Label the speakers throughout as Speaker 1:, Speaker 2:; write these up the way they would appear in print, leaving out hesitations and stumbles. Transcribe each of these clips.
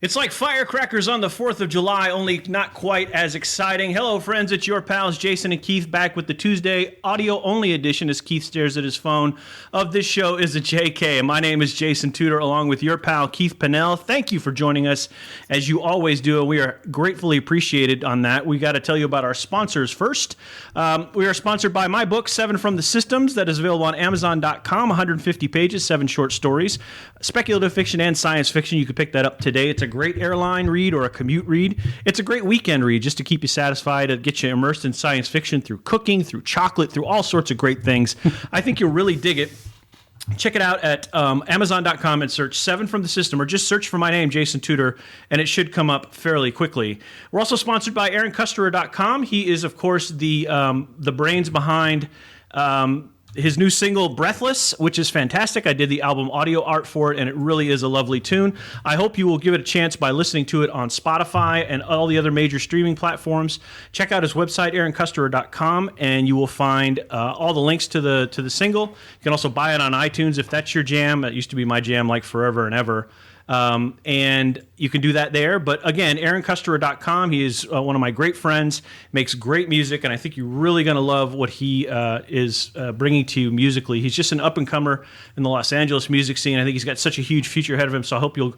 Speaker 1: It's like firecrackers on the 4th of July, only not quite as exciting. Hello, friends. It's your pals, Jason and Keith, back with the Tuesday audio-only edition as Keith stares at his phone of This Show is a JK. And my name is Jason Tudor, along with your pal, Keith Pinnell. Thank you for joining us, as you always do, and we are gratefully appreciated on that. We got to tell you about our sponsors first. We are sponsored by my book, 7 from the Systems, that is available on Amazon.com, 150 pages, 7 short stories, speculative fiction and science fiction. You can pick that up today. It's a great airline read or a commute read. It's a great weekend read just to keep you satisfied, to get you immersed in science fiction through cooking, through chocolate, through all sorts of great things. I think you'll really dig it. Check it out at Amazon.com and search 7 from the System, or just search for my name, Jason Tudor, and it should come up fairly quickly. We're also sponsored by AaronCusterer.com. He is, of course, the brains behind his new single, Breathless, which is fantastic. I did the album audio art for it, and it really is a lovely tune. I hope you will give it a chance by listening to it on Spotify and all the other major streaming platforms. Check out his website, AaronCusterer.com, and you will find all the links to the single. You can also buy it on iTunes if that's your jam. It used to be my jam like forever and ever. And you can do that there. But again, AaronCusterer.com. He is one of my great friends, makes great music, and I think you're really going to love what he is bringing to you musically. He's just an up-and-comer in the Los Angeles music scene. I think he's got such a huge future ahead of him, so I hope you'll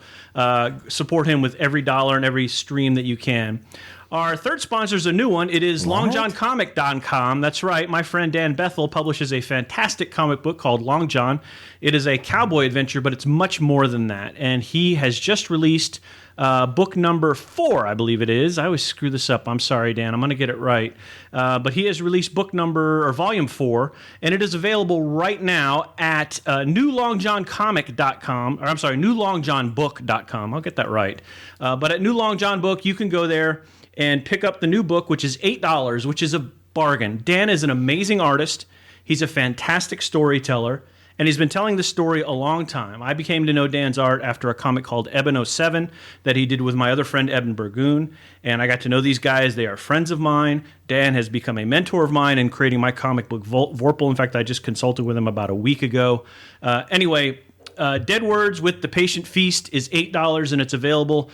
Speaker 1: support him with every dollar and every stream that you can. Our third sponsor is a new one. It is LongJohnComic.com. That's right. My friend Dan Bethel publishes a fantastic comic book called Long John. It is a cowboy adventure, but it's much more than that. And he has just released book number 4, I believe it is. I always screw this up. I'm sorry, Dan. I'm going to get it right. But he has released volume 4, and it is available right now at newlongjohncomic.com, or I'm sorry, newlongjohnbook.com. I'll get that right. But at New Long John Book, you can go there and pick up the new book, which is $8, which is a bargain. Dan is an amazing artist. He's a fantastic storyteller, and he's been telling the story a long time. I became to know Dan's art after a comic called Eben 07 that he did with my other friend, Eben Burgoon, and I got to know these guys. They are friends of mine. Dan has become a mentor of mine in creating my comic book, Vorpal. In fact, I just consulted with him about a week ago. Anyway, Dead Words with the Patient Feast is $8, and it's available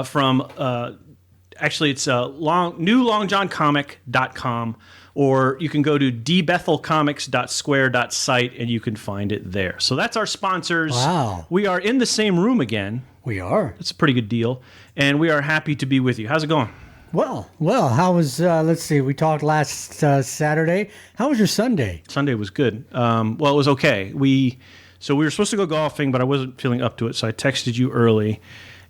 Speaker 1: from... Actually, it's newlongjohncomic.com, or you can go to dbethelcomics.square.site and you can find it there. So that's our sponsors.
Speaker 2: Wow.
Speaker 1: We are in the same room again.
Speaker 2: We are.
Speaker 1: It's a pretty good deal, and we are happy to be with you. How's it going?
Speaker 2: Well, how was, let's see, we talked last Saturday. How was your Sunday?
Speaker 1: Sunday was good. Well, it was okay. So we were supposed to go golfing, but I wasn't feeling up to it, so I texted you early.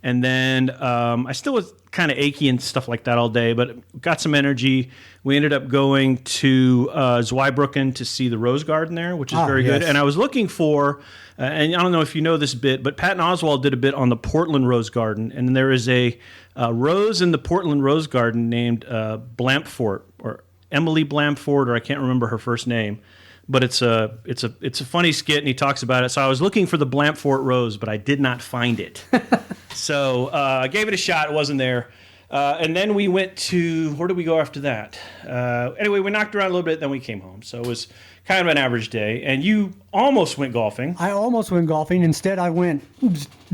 Speaker 1: And then I still was kind of achy and stuff like that all day, but got some energy. We ended up going to Zweibrücken to see the Rose Garden there, which is very good. And I was looking for, and I don't know if you know this bit, but Patton Oswalt did a bit on the Portland Rose Garden. And there is a rose in the Portland Rose Garden named Blamfort, or Emily Blamfort, or I can't remember her first name. But it's a funny skit, and he talks about it. So I was looking for the Blamfort Rose, but I did not find it. So I gave it a shot. It wasn't there. And then we went to, where did we go after that? Anyway, we knocked around a little bit, then we came home. So it was kind of an average day. And you almost went golfing.
Speaker 2: I almost went golfing. Instead, I went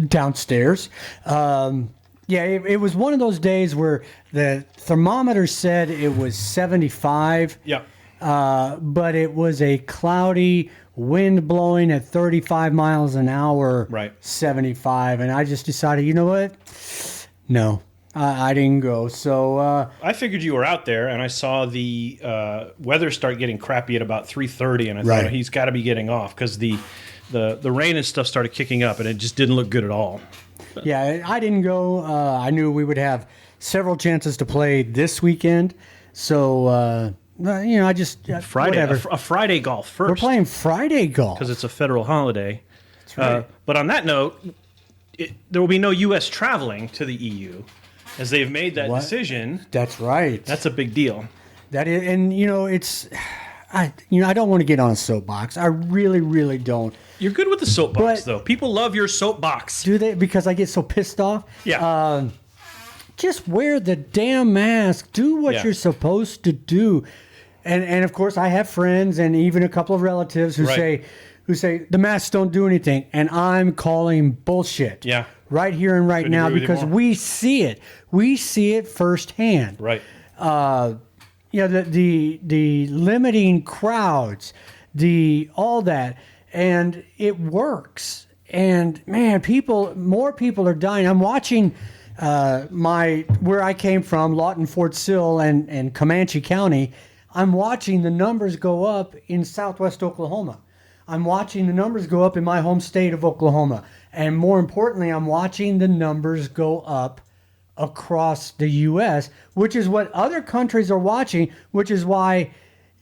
Speaker 2: downstairs. It was one of those days where the thermometer said it was 75.
Speaker 1: Yeah.
Speaker 2: But it was a cloudy, wind blowing at 35 miles an hour,
Speaker 1: right.
Speaker 2: 75. And I just decided, you know what? No, I didn't go. So
Speaker 1: I figured you were out there, and I saw the weather start getting crappy at about 3:30, and I thought he's got to be getting off because the rain and stuff started kicking up, and it just didn't look good at all.
Speaker 2: Yeah, I didn't go. I knew we would have several chances to play this weekend, so... I just...
Speaker 1: Friday, a Friday golf first.
Speaker 2: We're playing Friday golf.
Speaker 1: Because it's a federal holiday.
Speaker 2: That's right.
Speaker 1: But on that note, there will be no U.S. traveling to the EU, as they've made that decision.
Speaker 2: That's right.
Speaker 1: That's a big deal.
Speaker 2: That is, and it's... I don't want to get on a soapbox. I really, really don't.
Speaker 1: You're good with the soapbox, though. People love your soapbox.
Speaker 2: Do they? Because I get so pissed off?
Speaker 1: Yeah.
Speaker 2: Just wear the damn mask. Do what you're supposed to do. And of course, I have friends and even a couple of relatives who say the masks don't do anything, and I'm calling bullshit.
Speaker 1: Yeah.
Speaker 2: right here and right
Speaker 1: Couldn't
Speaker 2: now,
Speaker 1: agree with you
Speaker 2: because
Speaker 1: more.
Speaker 2: we see it. We see it firsthand.
Speaker 1: Right.
Speaker 2: The limiting crowds, all that, and it works. And man, more people are dying. I'm watching where I came from, Lawton, Fort Sill, and Comanche County. I'm watching the numbers go up in Southwest Oklahoma. I'm watching the numbers go up in my home state of Oklahoma. And more importantly, I'm watching the numbers go up across the U.S., which is what other countries are watching, which is why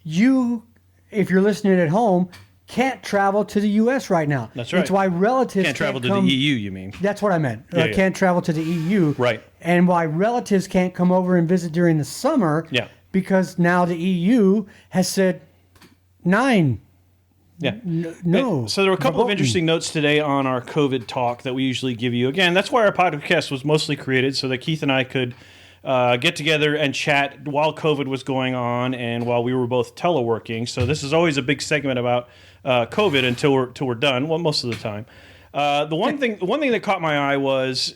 Speaker 2: you, if you're listening at home, can't travel to the U.S. right now.
Speaker 1: That's right.
Speaker 2: It's why relatives
Speaker 1: Can't travel to the EU, you mean?
Speaker 2: That's what I meant.
Speaker 1: Yeah.
Speaker 2: Can't travel to the EU.
Speaker 1: Right.
Speaker 2: And why relatives can't come over and visit during the summer.
Speaker 1: Yeah.
Speaker 2: Because now the EU has said 9.
Speaker 1: Yeah.
Speaker 2: No.
Speaker 1: So there were a couple of
Speaker 2: verboten.
Speaker 1: interesting notes today on our COVID talk that we usually give you. Again, that's why our podcast was mostly created, so that Keith and I could get together and chat while COVID was going on and while we were both teleworking. So this is always a big segment about COVID until we're done. Well, most of the time. The one thing that caught my eye was,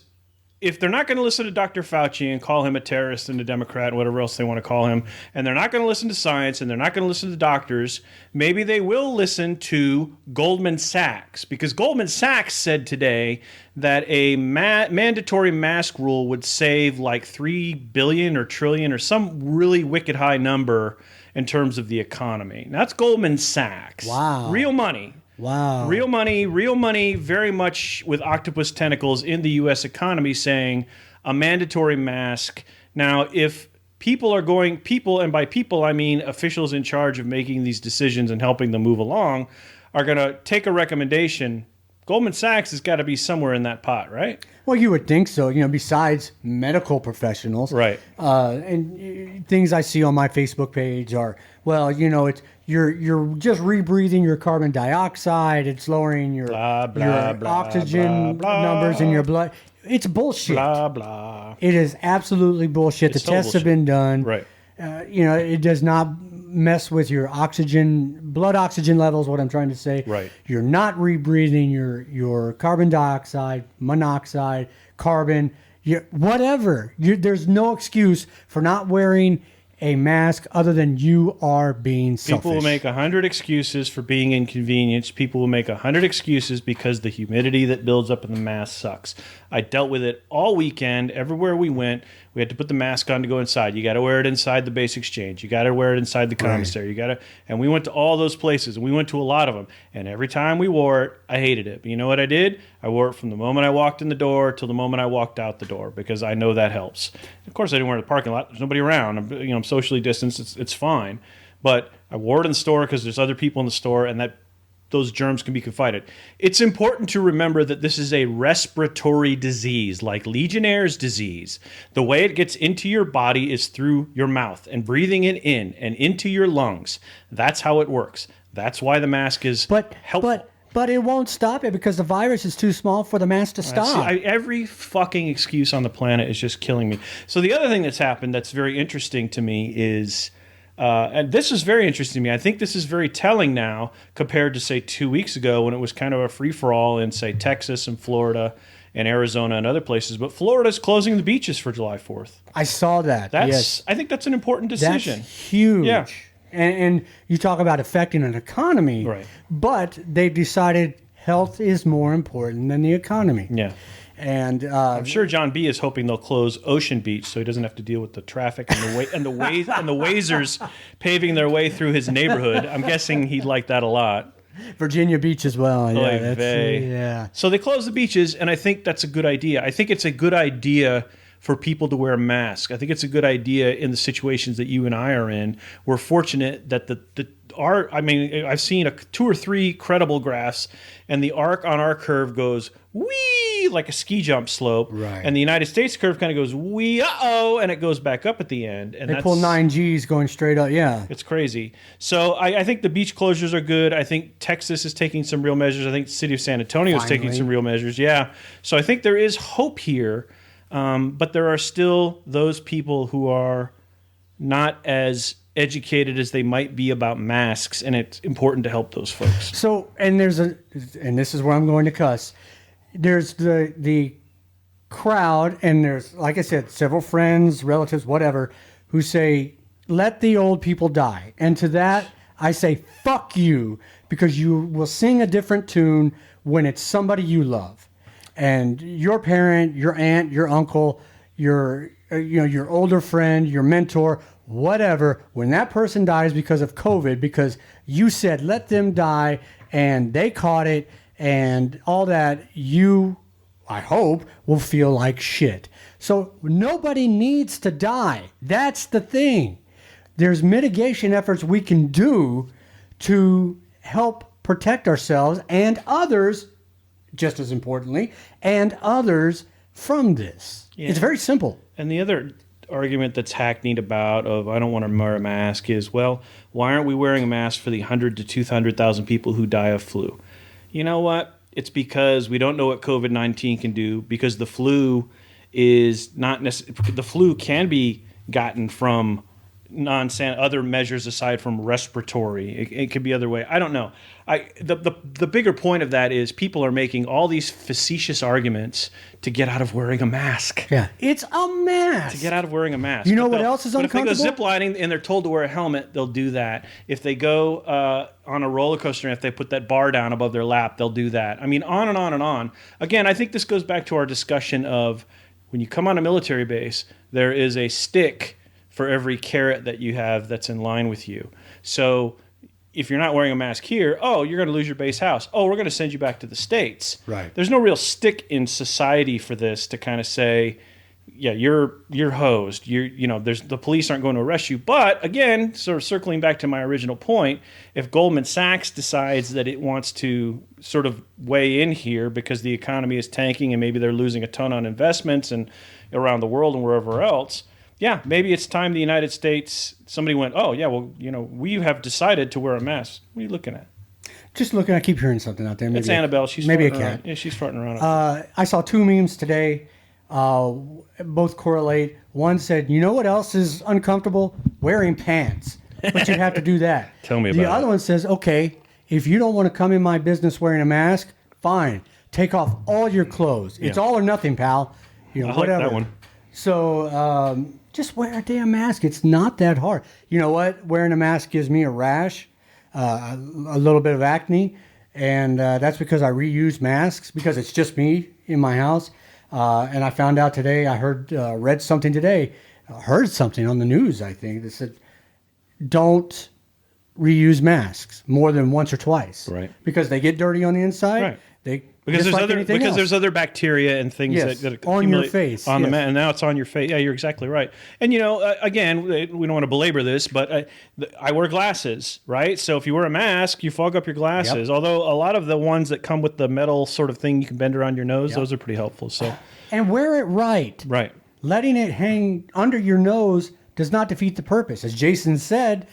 Speaker 1: if they're not going to listen to Dr. Fauci and call him a terrorist and a Democrat and whatever else they want to call him, and they're not going to listen to science and they're not going to listen to doctors, maybe they will listen to Goldman Sachs, because Goldman Sachs said today that a mandatory mask rule would save like $3 billion or trillion or some really wicked high number in terms of the economy. Now, that's Goldman Sachs.
Speaker 2: Wow.
Speaker 1: Real money.
Speaker 2: Wow.
Speaker 1: Real money, very much with octopus tentacles in the U.S. economy, saying a mandatory mask. Now, if people, and by people I mean officials in charge of making these decisions and helping them move along, are going to take a recommendation, Goldman Sachs has got to be somewhere in that pot, right?
Speaker 2: Well, you would think so, besides medical professionals.
Speaker 1: Right.
Speaker 2: And things I see on my Facebook page are, it's you're just rebreathing your carbon dioxide, it's lowering your oxygen numbers in your blood. It's bullshit.
Speaker 1: Blah, blah.
Speaker 2: It is absolutely bullshit.
Speaker 1: It's
Speaker 2: The tests have been done.
Speaker 1: Right.
Speaker 2: It does not mess with your blood oxygen levels, what I'm trying to say.
Speaker 1: Right.
Speaker 2: You're not rebreathing your carbon dioxide, monoxide, carbon, whatever. There's no excuse for not wearing a mask other than you are being selfish.
Speaker 1: People will make 100 excuses for being inconvenienced. People will make 100 excuses because the humidity that builds up in the mask sucks. I dealt with it all weekend. Everywhere we went, we had to put the mask on to go inside. You got to wear it inside the base exchange. You got to wear it inside the commissary. And we went to all those places, and we went to a lot of them. And every time we wore it, I hated it. But you know what I did? I wore it from the moment I walked in the door till the moment I walked out the door, because I know that helps. Of course, I didn't wear it in the parking lot. There's nobody around. I'm socially distanced. It's fine. But I wore it in the store because there's other people in the store, and those germs can be confided. It's important to remember that this is a respiratory disease, like Legionnaire's disease. The way it gets into your body is through your mouth and breathing it in and into your lungs. That's how it works. That's why the mask is helpful.
Speaker 2: But it won't stop it because the virus is too small for the mask to stop.
Speaker 1: Every fucking excuse on the planet is just killing me. So the other thing that's happened that's very interesting to me is... and this is very interesting to me. I think this is very telling now compared to, say, 2 weeks ago when it was kind of a free-for-all in, say, Texas and Florida and Arizona and other places. But Florida's closing the beaches for July 4th.
Speaker 2: I saw that. Yes.
Speaker 1: I think that's an important decision.
Speaker 2: That's huge.
Speaker 1: Yeah.
Speaker 2: And you talk about affecting an economy.
Speaker 1: Right.
Speaker 2: But they've decided health is more important than the economy.
Speaker 1: Yeah.
Speaker 2: And
Speaker 1: I'm sure John B is hoping they'll close Ocean Beach so he doesn't have to deal with the traffic and the wazers paving their way through his neighborhood. I'm guessing he'd like that a lot.
Speaker 2: Virginia Beach as well. Yeah,
Speaker 1: yeah. So they close the beaches, and I think that's a good idea. I think it's a good idea for people to wear masks. I think it's a good idea in the situations that you and I are in. We're fortunate that I've seen 2 or 3 credible graphs, and the arc on our curve goes wee like a ski jump slope,
Speaker 2: right?
Speaker 1: And the United States curve kind of goes wee and it goes back up at the end. And
Speaker 2: they pull 9 Gs going straight up. Yeah,
Speaker 1: it's crazy. So I think the beach closures are good. I think Texas is taking some real measures. I think the city of San Antonio is taking some real measures. Yeah. So I think there is hope here, but there are still those people who are not as educated as they might be about masks, and it's important to help those folks.
Speaker 2: So, and this is where I'm going to cuss. There's the crowd, and there's, like I said, several friends, relatives, whatever, who say, let the old people die. And to that, I say, fuck you, because you will sing a different tune when it's somebody you love. And your parent, your aunt, your uncle, your older friend, your mentor, whatever, when that person dies because of COVID, because you said let them die and they caught it and all that, you, I hope, will feel like shit. So nobody needs to die. That's the thing. There's mitigation efforts we can do to help protect ourselves and others, just as importantly, and others from this. Yeah. It's very simple.
Speaker 1: And the other argument that's hackneyed about of I don't want to wear a mask is, well, why aren't we wearing a mask for the 100 to 200,000 people who die of flu? You know what? It's because we don't know what COVID-19 can do, because the flu is not necessarily, the flu can be gotten from other measures aside from respiratory. It could be other way. I don't know. The bigger point of that is people are making all these facetious arguments to get out of wearing a mask.
Speaker 2: Yeah, it's a mask.
Speaker 1: To get out of wearing a mask.
Speaker 2: You know what else is uncomfortable?
Speaker 1: If they go ziplining and they're told to wear a helmet, they'll do that. If they go on a roller coaster and if they put that bar down above their lap, they'll do that. I mean, on and on and on. Again, I think this goes back to our discussion of when you come on a military base, there is a stick for every carrot that you have that's in line with you. So if you're not wearing a mask here, oh, you're going to lose your base house. Oh, we're going to send you back to the States.
Speaker 2: Right.
Speaker 1: There's no real stick in society for this to kind of say, yeah, you're hosed. The police aren't going to arrest you. But again, sort of circling back to my original point, if Goldman Sachs decides that it wants to sort of weigh in here because the economy is tanking and maybe they're losing a ton on investments and around the world and wherever else, yeah, maybe it's time the United States, somebody went, oh, yeah, well, we have decided to wear a mask. What are you looking at?
Speaker 2: Just looking, I keep hearing something out there.
Speaker 1: Maybe it's Annabelle. She's
Speaker 2: maybe a
Speaker 1: cat.
Speaker 2: cat.
Speaker 1: Yeah, she's farting around.
Speaker 2: I saw two memes today. Both correlate. One said, you know what else is uncomfortable? Wearing pants. But you have to do that.
Speaker 1: Tell me about it.
Speaker 2: The other one says, okay, if you don't want to come in my business wearing a mask, fine. Take off all your clothes. It's all or nothing, pal.
Speaker 1: I
Speaker 2: whatever.
Speaker 1: like that one.
Speaker 2: So just wear a damn mask. It's not that hard. You know what? Wearing a mask gives me a rash, a little bit of acne, and that's because I reuse masks because it's just me in my house. And I found out today, read something today, heard something on the news, I think, that said, don't reuse masks more than once or twice.
Speaker 1: Right.
Speaker 2: Because they get dirty on the inside.
Speaker 1: Right. Because there's other bacteria and things that
Speaker 2: on your face
Speaker 1: on the mask, and now it's on your face. Yeah, you're exactly right. And again, we don't want to belabor this, but I wear glasses, right? So if you wear a mask, you fog up your glasses. Yep. Although a lot of the ones that come with the metal sort of thing you can bend around your nose, those are pretty helpful. So
Speaker 2: and wear it right.
Speaker 1: Right.
Speaker 2: Letting it hang under your nose does not defeat the purpose. As Jason said,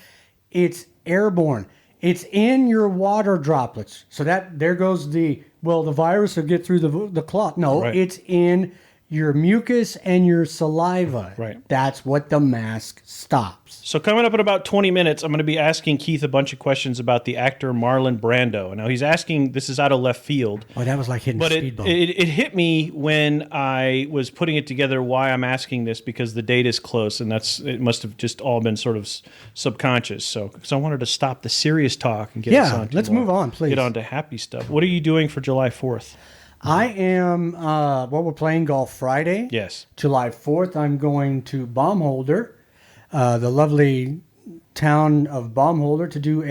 Speaker 2: it's airborne. It's in your water droplets. So there goes the virus will get through the cloth. No, right. It's in your mucus and your saliva.
Speaker 1: Right.
Speaker 2: That's what the mask stops.
Speaker 1: So coming up in about 20 minutes, I'm going to be asking Keith a bunch of questions about the actor Marlon Brando. Now he's asking, this is out of left field.
Speaker 2: Oh, that was like hitting a speed bump.
Speaker 1: It hit me when I was putting it together why I'm asking this, because the date is close, and it must have just all been sort of subconscious. So because I wanted to stop the serious talk and get us on.
Speaker 2: Let's move on, please.
Speaker 1: Get on to happy stuff. What are you doing for July 4th?
Speaker 2: I am, we're playing golf Friday.
Speaker 1: Yes.
Speaker 2: July 4th, I'm going to Baumholder, the lovely town of Baumholder, to do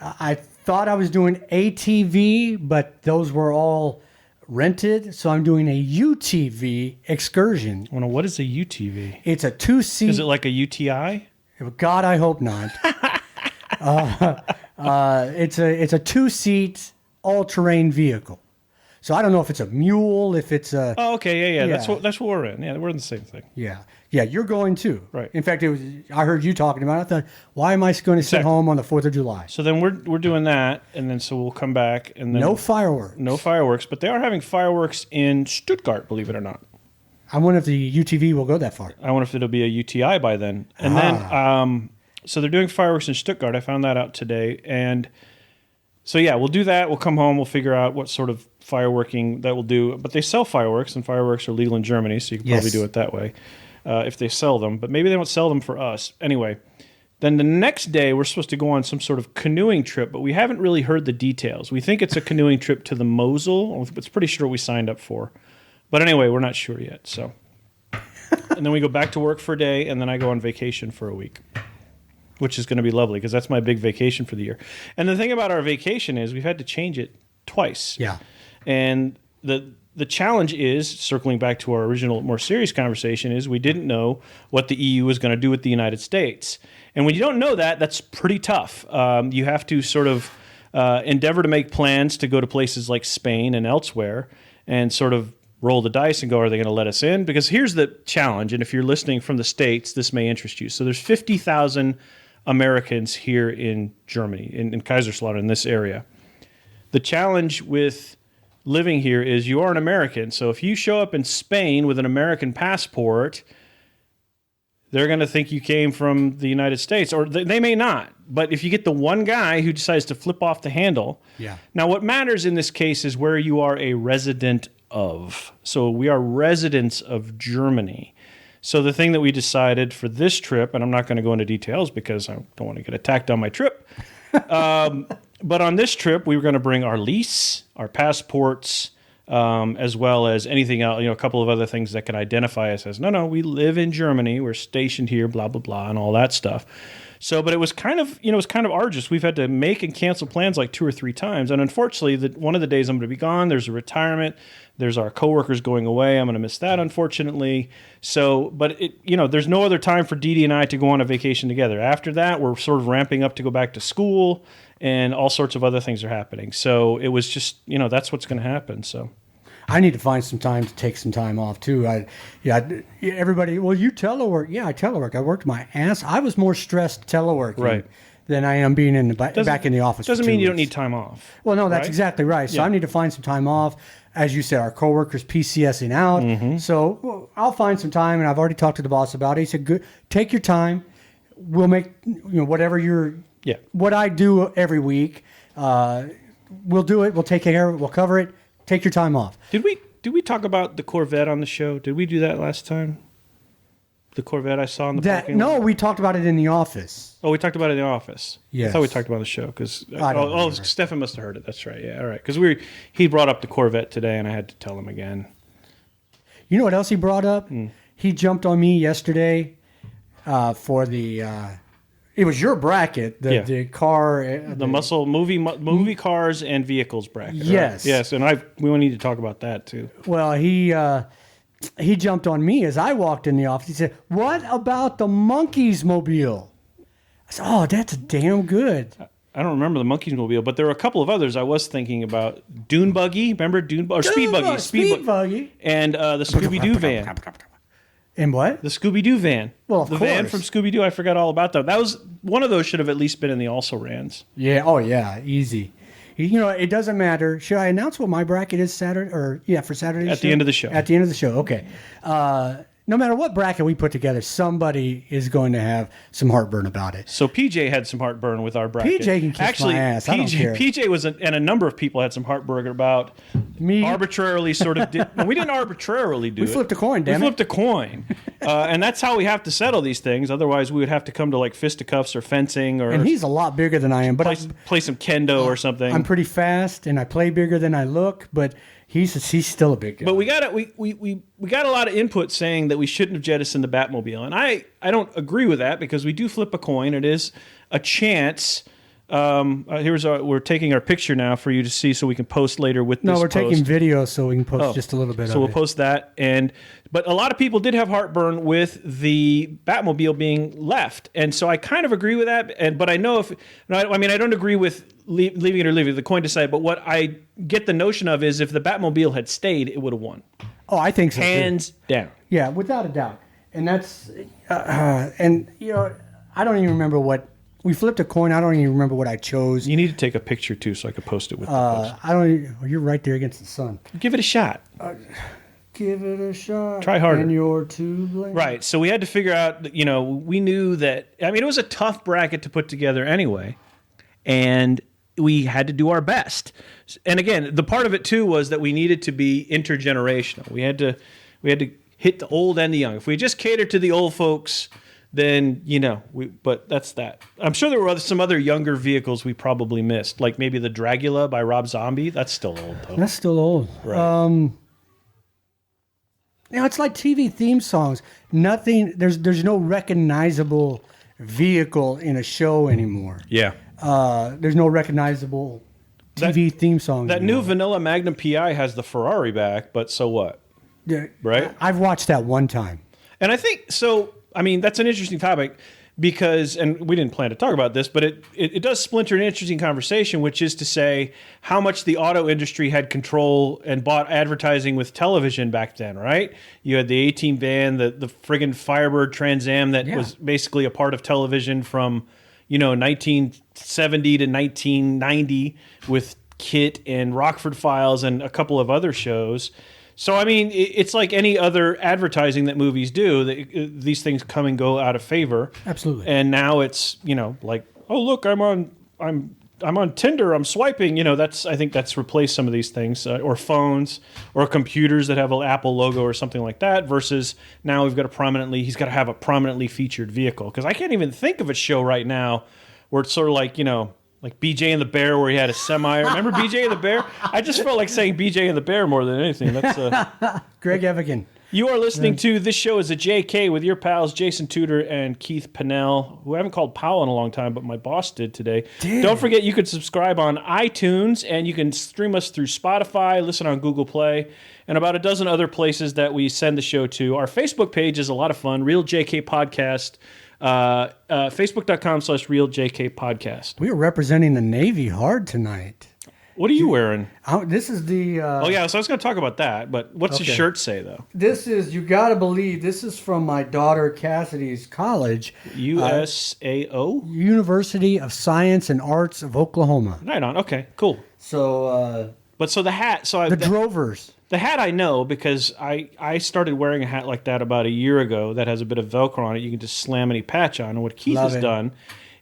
Speaker 2: I thought I was doing ATV, but those were all rented, so I'm doing a UTV excursion.
Speaker 1: Well, what is a UTV?
Speaker 2: It's a two-seat.
Speaker 1: Is it like a UTI?
Speaker 2: God, I hope not. It's a two-seat all-terrain vehicle. So I don't know if it's a mule, if it's a...
Speaker 1: Oh, okay, yeah. That's what we're in. Yeah, we're in the same thing.
Speaker 2: Yeah, you're going too.
Speaker 1: Right.
Speaker 2: In fact, I heard you talking about it. I thought, why am I going to sit home on the 4th of July?
Speaker 1: So then we're doing that, and then so we'll come back, and then...
Speaker 2: No fireworks.
Speaker 1: No fireworks, but they are having fireworks in Stuttgart, believe it or not.
Speaker 2: I wonder if the UTV will go that far.
Speaker 1: I wonder if it'll be a UTI by then. And then, so they're doing fireworks in Stuttgart. I found that out today, and... So yeah, we'll do that. We'll come home. We'll figure out what sort of fireworking that will do, but they sell fireworks, and fireworks are legal in Germany, so you can probably do it that way if they sell them. But maybe they don't sell them for us. Anyway, then the next day we're supposed to go on some sort of canoeing trip, but we haven't really heard the details. We think it's a canoeing trip to the Mosel. It's pretty sure we signed up for. But anyway, we're not sure yet. So, and then we go back to work for a day, and then I go on vacation for a week, which is going to be lovely because that's my big vacation for the year. And the thing about our vacation is we've had to change it twice.
Speaker 2: Yeah.
Speaker 1: And the challenge is, circling back to our original, more serious conversation, is we didn't know what the EU was going to do with the United States. And when you don't know that, that's pretty tough. You have to sort of endeavor to make plans to go to places like Spain and elsewhere and sort of roll the dice and go, are they going to let us in? Because here's the challenge, and if you're listening from the States, this may interest you. So there's 50,000 Americans here in Germany, in Kaiserslautern, in this area. The challenge with living here is you are an American. So if you show up in Spain with an American passport, they're going to think you came from the United States, or they may not. But if you get the one guy who decides to flip off the handle, Now what matters in this case is where you are a resident of. So we are residents of Germany. So the thing that we decided for this trip, and I'm not going to go into details because I don't want to get attacked on my trip, but on this trip, we were going to bring our lease, our passports, as well as anything else, a couple of other things that could identify us as, no, we live in Germany, we're stationed here, blah, blah, blah, and all that stuff. So, but it was kind of, arduous. We've had to make and cancel plans like 2 or 3 times. And unfortunately, one of the days I'm going to be gone, there's a retirement. There's our coworkers going away. I'm going to miss that, unfortunately. So, but there's no other time for Dee Dee and I to go on a vacation together. After that, we're sort of ramping up to go back to school, and all sorts of other things are happening. So it was just, that's what's going to happen. So
Speaker 2: I need to find some time to take some time off too. Everybody, well, you telework. Yeah, I telework. I worked my ass. I was more stressed teleworking than I am being back in the office.
Speaker 1: Doesn't mean you don't need time off.
Speaker 2: Well, no, that's exactly right. So I need to find some time off. As you said, our coworkers PCSing out. Mm-hmm. So I'll find some time, and I've already talked to the boss about it. He said, "Good, take your time. We'll make whatever what I do every week. We'll do it. We'll take care of it. We'll cover it. Take your time off."
Speaker 1: Did we talk about the Corvette on the show? Did we do that last time? The Corvette I saw in the parking lot?
Speaker 2: No, we talked about it in the office.
Speaker 1: Oh, we talked about it in the office.
Speaker 2: Yes.
Speaker 1: I thought we talked about the show because Stefan must have heard it. That's right. Yeah, all right. Because he brought up the Corvette today, and I had to tell him again.
Speaker 2: You know what else he brought up? He jumped on me yesterday for the. It was your bracket, the car,
Speaker 1: the muscle movie cars and vehicles bracket.
Speaker 2: Yes,
Speaker 1: right? Yes, and we need to talk about that too.
Speaker 2: Well, he jumped on me as I walked in the office. He said, "What about the Monkeys Mobile?" I said, "Oh, that's damn good."
Speaker 1: I don't remember the Monkeys Mobile, but there were a couple of others I was thinking about. Dune Buggy, remember Dune Buggy? Or Speed Buggy, and the Scooby Doo van.
Speaker 2: And what?
Speaker 1: The Scooby-Doo van.
Speaker 2: Well,
Speaker 1: the van from Scooby-Doo, I forgot all about that. That was one of those should have at least been in the also-rans.
Speaker 2: Yeah, oh yeah, easy. It doesn't matter. Should I announce what my bracket is Saturday? For Saturday?
Speaker 1: At the end of the show.
Speaker 2: At the end of the show, okay. No matter what bracket we put together, somebody is going to have some heartburn about it.
Speaker 1: So PJ had some heartburn with our bracket.
Speaker 2: PJ can kiss my ass. I don't care.
Speaker 1: PJ was, and a number of people had some heartburn about
Speaker 2: me
Speaker 1: arbitrarily sort of. We didn't arbitrarily do it.
Speaker 2: We flipped a coin, damn it.
Speaker 1: We flipped a coin, and that's how we have to settle these things. Otherwise, we would have to come to like fisticuffs or fencing, or.
Speaker 2: And he's a lot bigger than I am, but
Speaker 1: play some kendo or something.
Speaker 2: I'm pretty fast, and I play bigger than I look, but. He's still a big guy.
Speaker 1: But we got a lot of input saying that we shouldn't have jettisoned the Batmobile, and I don't agree with that because we do flip a coin. It is a chance. We're taking our picture now for you to see, so we can post later with this.
Speaker 2: No, we're taking video, so we can post just a little bit.
Speaker 1: So we'll post that, but a lot of people did have heartburn with the Batmobile being left, and so I kind of agree with that. But I know I don't agree with leaving it or leaving it. The coin decide. But what I get the notion of is if the Batmobile had stayed, it would have won.
Speaker 2: Oh, I think so.
Speaker 1: Hands down.
Speaker 2: Yeah, without a doubt. And that's I don't even remember what. We flipped a coin. I don't even remember what I chose.
Speaker 1: You need to take a picture, too, so I could post it with the post.
Speaker 2: You're right there against the sun.
Speaker 1: Give it a shot.
Speaker 2: Give it a shot.
Speaker 1: Try harder.
Speaker 2: And you're to blame.
Speaker 1: Right. So we had to figure out, we knew that, it was a tough bracket to put together anyway. And we had to do our best. And again, the part of it too was that we needed to be intergenerational. We had to hit the old and the young. If we just catered to the old folks, then but that's that. I'm sure there were some other younger vehicles we probably missed, like maybe the Dragula by Rob Zombie. That's still old though.
Speaker 2: That's still old.
Speaker 1: Right.
Speaker 2: It's like TV theme songs. Nothing. There's no recognizable vehicle in a show anymore.
Speaker 1: Yeah.
Speaker 2: There's no recognizable TV theme song.
Speaker 1: That new Vanilla Magnum PI has the Ferrari back, but so what?
Speaker 2: Yeah,
Speaker 1: right?
Speaker 2: I've watched that one time.
Speaker 1: And I think so. I mean, that's an interesting topic because, and we didn't plan to talk about this, but it does splinter an interesting conversation, which is to say how much the auto industry had control and bought advertising with television back then, right? You had the A-Team van, the friggin' Firebird Trans Am that was basically a part of television from, 1970 to 1990 with KIT and Rockford Files and a couple of other shows. So, I mean, it's like any other advertising that movies do. These things come and go out of favor.
Speaker 2: Absolutely.
Speaker 1: And now it's, like, oh, look, I'm on Tinder, I'm swiping. I think that's replaced some of these things, or phones or computers that have an Apple logo or something like that, versus now he's got to have a prominently featured vehicle. Because I can't even think of a show right now where it's sort of like, like BJ and the Bear, where he had a semi. Remember BJ and the Bear? I just felt like saying BJ and the Bear more than anything. That's
Speaker 2: Greg Evigan.
Speaker 1: You are listening to This Show is a JK with your pals Jason Tudor and Keith Pennell, who I haven't called pal in a long time, but my boss did today. Don't forget you can subscribe on iTunes, and you can stream us through Spotify, listen on Google Play, and about a dozen other places that we send the show to. Our Facebook page is a lot of fun, Real JK Podcast. Facebook.com/Real JK Podcast.
Speaker 2: We are representing the Navy hard tonight.
Speaker 1: What are you wearing?
Speaker 2: This is the...
Speaker 1: so I was going to talk about that, but what's the shirt say, though?
Speaker 2: This is, you got to believe, this is from my daughter Cassidy's college.
Speaker 1: USAO?
Speaker 2: University of Science and Arts of Oklahoma.
Speaker 1: Right on. Okay, cool.
Speaker 2: So...
Speaker 1: the hat...
Speaker 2: the Drovers.
Speaker 1: The hat I know because I started wearing a hat like that about a year ago that has a bit of Velcro on it. You can just slam any patch on. And what Keith has done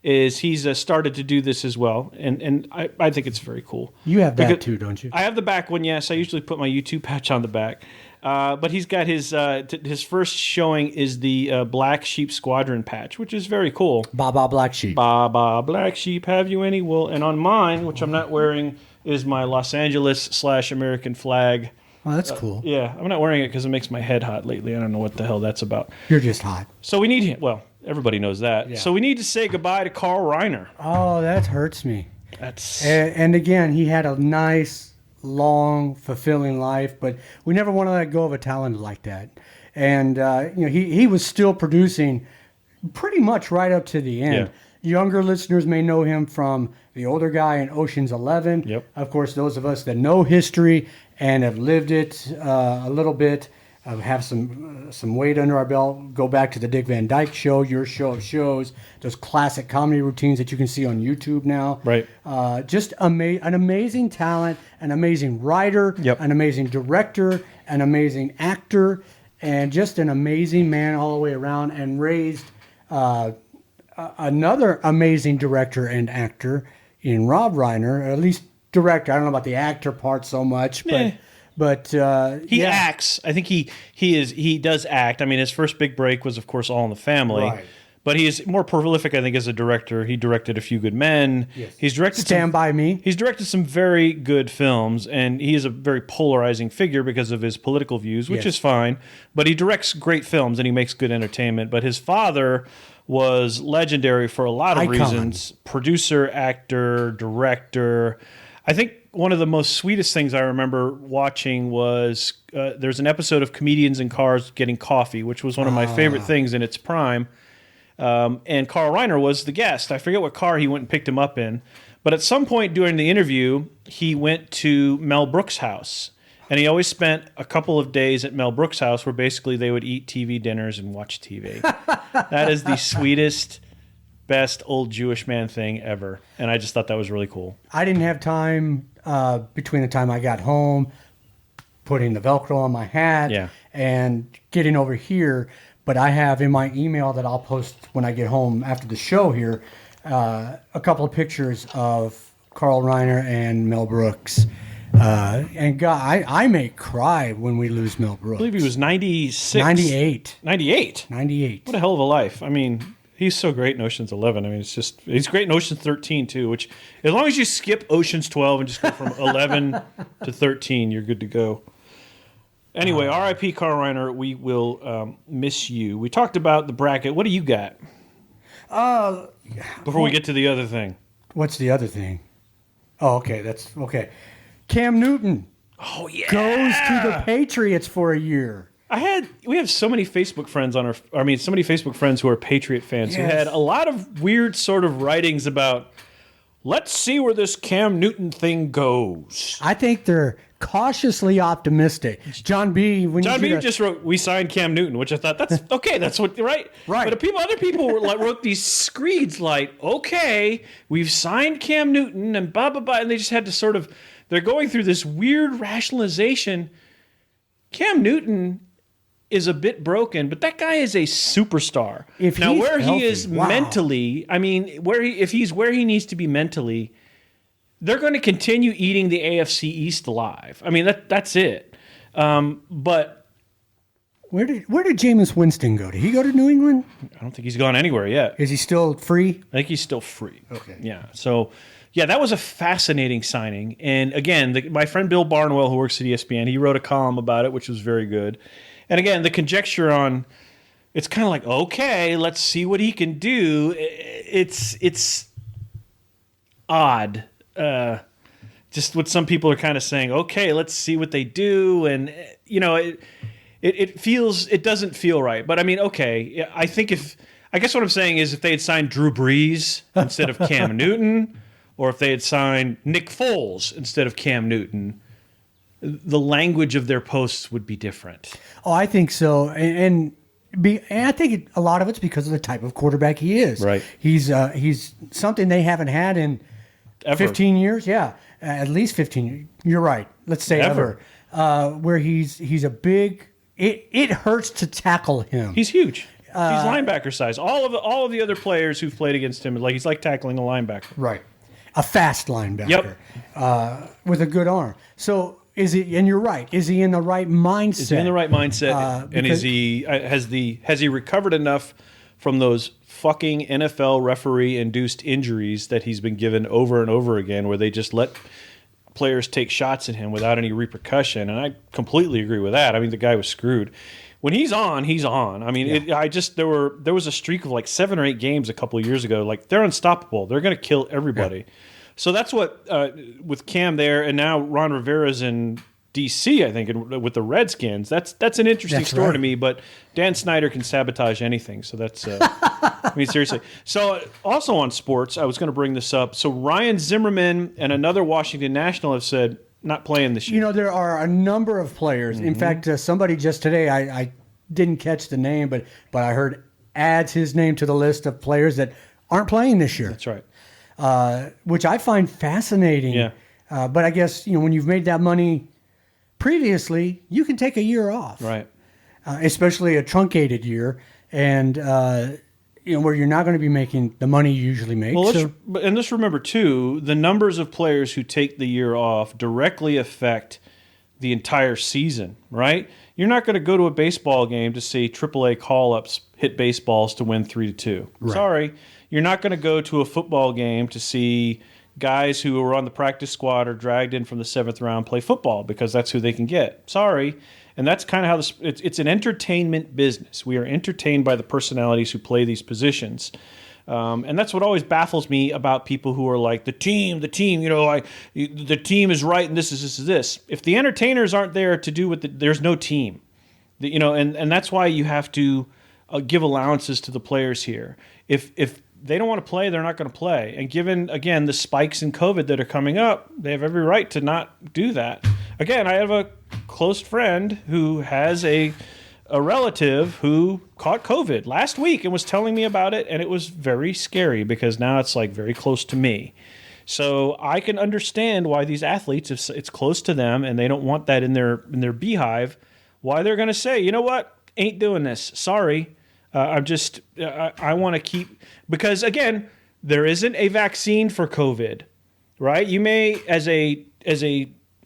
Speaker 1: is he's started to do this as well. And I think it's very cool.
Speaker 2: You have that too, don't you?
Speaker 1: I have the back one, yes. I usually put my YouTube patch on the back. But he's got his first showing is the Black Sheep Squadron patch, which is very cool.
Speaker 2: Ba Black Sheep.
Speaker 1: Ba Black Sheep, have you any wool? And on mine, which I'm not wearing, is my Los Angeles/American flag.
Speaker 2: Oh, that's cool.
Speaker 1: Yeah, I'm not wearing it because it makes my head hot lately. I don't know what the hell that's about.
Speaker 2: You're just hot.
Speaker 1: So we need, everybody knows that. Yeah. So we need to say goodbye to Carl Reiner.
Speaker 2: Oh, that hurts me.
Speaker 1: That's
Speaker 2: and again, he had a nice, long, fulfilling life, but we never want to let go of a talent like that. And he was still producing pretty much right up to the end. Yeah. Younger listeners may know him from the older guy in Ocean's 11.
Speaker 1: Yep.
Speaker 2: Of course, those of us that know history and have lived it a little bit, have some weight under our belt, go back to the Dick Van Dyke Show, your show of shows, those classic comedy routines that you can see on YouTube now.
Speaker 1: Right.
Speaker 2: Just an amazing talent, an amazing writer, an amazing director, an amazing actor, and just an amazing man all the way around, and raised another amazing director and actor in Rob Reiner, or at least director. I don't know about the actor part so much, but
Speaker 1: he acts. I think he does act. I mean, his first big break was, of course, All in the Family.
Speaker 2: Right.
Speaker 1: But he is more prolific, I think, as a director. He directed A Few Good Men.
Speaker 2: Yes.
Speaker 1: He's directed
Speaker 2: Stand By Me.
Speaker 1: He's directed some very good films, and he is a very polarizing figure because of his political views, which is fine. But he directs great films, and he makes good entertainment. But his father was legendary for a lot of reasons. Producer, actor, director. I think one of the most sweetest things I remember watching was there's an episode of Comedians in Cars Getting Coffee, which was one of my favorite things in its prime. And Carl Reiner was the guest. I forget what car he went and picked him up in. But at some point during the interview, he went to Mel Brooks' house. And he always spent a couple of days at Mel Brooks' house where basically they would eat TV dinners and watch TV. That is the sweetest, best old Jewish man thing ever. And I just thought that was really cool.
Speaker 2: I didn't have time between the time I got home, putting the Velcro on my hat, and getting over here. But I have in my email that I'll post when I get home after the show here, a couple of pictures of Carl Reiner and Mel Brooks. And God, I may cry when we lose Mel Brooks.
Speaker 1: I believe he was 96.
Speaker 2: 98.
Speaker 1: 98?
Speaker 2: 98.
Speaker 1: What a hell of a life. I mean, he's so great in Ocean's 11. I mean, he's great in Ocean's 13 too, which as long as you skip Ocean's 12 and just go from 11 to 13, you're good to go. Anyway, R.I.P. Carl Reiner, we will miss you. We talked about the bracket. What do you got? Before we get to the other thing.
Speaker 2: What's the other thing? Oh, okay. That's okay. Cam Newton goes to the Patriots for a year.
Speaker 1: We have so many Facebook friends so many Facebook friends who are Patriot fans who had a lot of weird sort of writings about, let's see where this Cam Newton thing goes.
Speaker 2: I think they're cautiously optimistic. John B.
Speaker 1: Just wrote, we signed Cam Newton, which I thought, that's okay, that's what, right?
Speaker 2: Right.
Speaker 1: But other people were wrote these screeds like, okay, we've signed Cam Newton and blah, blah, blah, and they just had to sort of, they're going through this weird rationalization. Cam Newton is a bit broken, but that guy is a superstar. He is mentally, I mean, if he's where he needs to be mentally, they're going to continue eating the AFC East alive. I mean, that's it. But
Speaker 2: where did Jameis Winston go? Did he go to New England?
Speaker 1: I don't think he's gone anywhere yet.
Speaker 2: Is he still free?
Speaker 1: I think he's still free.
Speaker 2: Okay.
Speaker 1: Yeah. So, yeah, that was a fascinating signing. And again, my friend Bill Barnwell, who works at ESPN, he wrote a column about it, which was very good. And again, the conjecture on, it's kind of like, okay, let's see what he can do. It's odd. Just what some people are kind of saying, okay, let's see what they do. And, it doesn't feel right. But I mean, okay, I guess what I'm saying is if they had signed Drew Brees instead of Cam Newton, or if they had signed Nick Foles instead of Cam Newton, the language of their posts would be different.
Speaker 2: Oh, I think so. And I think a lot of it's because of the type of quarterback he is.
Speaker 1: Right.
Speaker 2: He's something they haven't had in
Speaker 1: Ever.
Speaker 2: 15 years. Yeah, at least 15 years. You're right. Let's say ever. Where he's a big. It hurts to tackle him.
Speaker 1: He's huge. He's linebacker size. All of the other players who've played against him, he's like tackling a linebacker.
Speaker 2: Right. A fast linebacker.
Speaker 1: Yep.
Speaker 2: With a good arm. So is he? And you're right. Is he in the right mindset?
Speaker 1: Is he in the right mindset? And has he recovered enough from those fucking NFL referee-induced injuries that he's been given over and over again, where they just let players take shots at him without any repercussion? And I completely agree with that. I mean, the guy was screwed. When he's on, he's on. I mean, there was a streak of like 7 or 8 games a couple of years ago. Like, they're unstoppable. They're going to kill everybody. Yeah. So that's what with Cam there, and now Ron Rivera's in D.C. I think with the Redskins. That's an interesting story to me. But Dan Snyder can sabotage anything. So that's I mean, seriously. So also on sports, I was going to bring this up. So Ryan Zimmerman and another Washington National have said, not playing this year.
Speaker 2: You know, there are a number of players. Mm-hmm. In fact, somebody just today, I didn't catch the name, but I heard adds his name to the list of players that aren't playing this year.
Speaker 1: That's right.
Speaker 2: Which I find fascinating.
Speaker 1: Yeah.
Speaker 2: But I guess, when you've made that money previously, you can take a year off.
Speaker 1: Right.
Speaker 2: Especially a truncated year. And, where you're not going to be making the money you usually make.
Speaker 1: Well, let's remember, too, the numbers of players who take the year off directly affect the entire season, right? You're not going to go to a baseball game to see AAA call-ups hit baseballs to win 3-2. Right. Sorry. You're not going to go to a football game to see guys who are on the practice squad or dragged in from the 7th round play football because that's who they can get. Sorry. And that's kind of how it's an entertainment business. We are entertained by the personalities who play these positions. And that's what always baffles me about people who are like, the team, the team is right and this is this. If the entertainers aren't there to do there's no team. And that's why you have to give allowances to the players here. If they don't want to play, they're not going to play. And given, again, the spikes in COVID that are coming up, they have every right to not do that. Again, I have a close friend who has a relative who caught COVID last week and was telling me about it, and it was very scary because now it's like very close to me. So I can understand why these athletes, if it's close to them and they don't want that in their beehive, why they're going to say, you know what, ain't doing this. Sorry. I want to keep, because again, there isn't a vaccine for COVID. right? You may, as a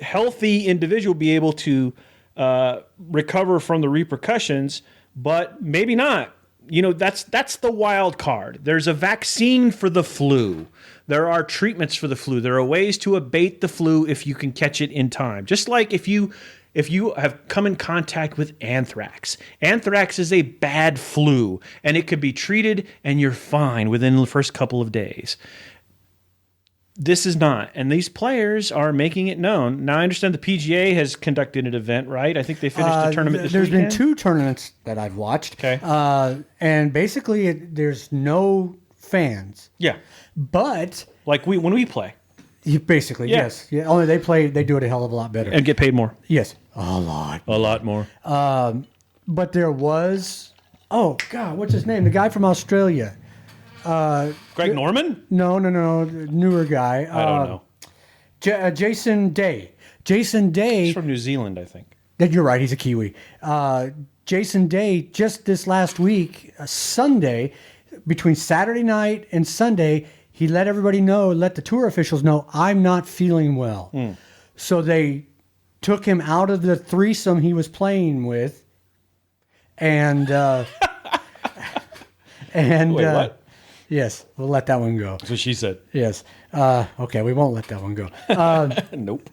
Speaker 1: healthy individual, be able to recover from the repercussions, but maybe not. That's the wild card. There's a vaccine for the flu. There are treatments for the flu. There are ways to abate the flu if you can catch it in time. Just like if you have come in contact with anthrax. Anthrax is a bad flu, and it could be treated, and you're fine within the first couple of days. This is not, and these players are making it known. Now, I understand the PGA has conducted an event, right? I think they finished the tournament this weekend.
Speaker 2: There's been 2 tournaments that I've watched.
Speaker 1: Okay.
Speaker 2: And basically, there's no fans.
Speaker 1: Yeah.
Speaker 2: But...
Speaker 1: Like when we play.
Speaker 2: Basically, yes. Yeah, only they do it a hell of a lot better.
Speaker 1: And get paid more.
Speaker 2: Yes. A lot.
Speaker 1: A lot more.
Speaker 2: But there was... Oh, God, what's his name? The guy from Australia.
Speaker 1: Greg Norman?
Speaker 2: No. Newer guy.
Speaker 1: I don't know.
Speaker 2: Jason Day. Jason Day.
Speaker 1: He's from New Zealand, I think.
Speaker 2: You're right. He's a Kiwi. Jason Day, just this last week, Sunday, between Saturday night and Sunday, he let everybody know, let the tour officials know, I'm not feeling well. So they took him out of the threesome he was playing with. And... and
Speaker 1: Wait, what?
Speaker 2: Yes, we'll let that one go.
Speaker 1: That's what she said.
Speaker 2: Yes. Okay, we won't let that one go.
Speaker 1: Nope.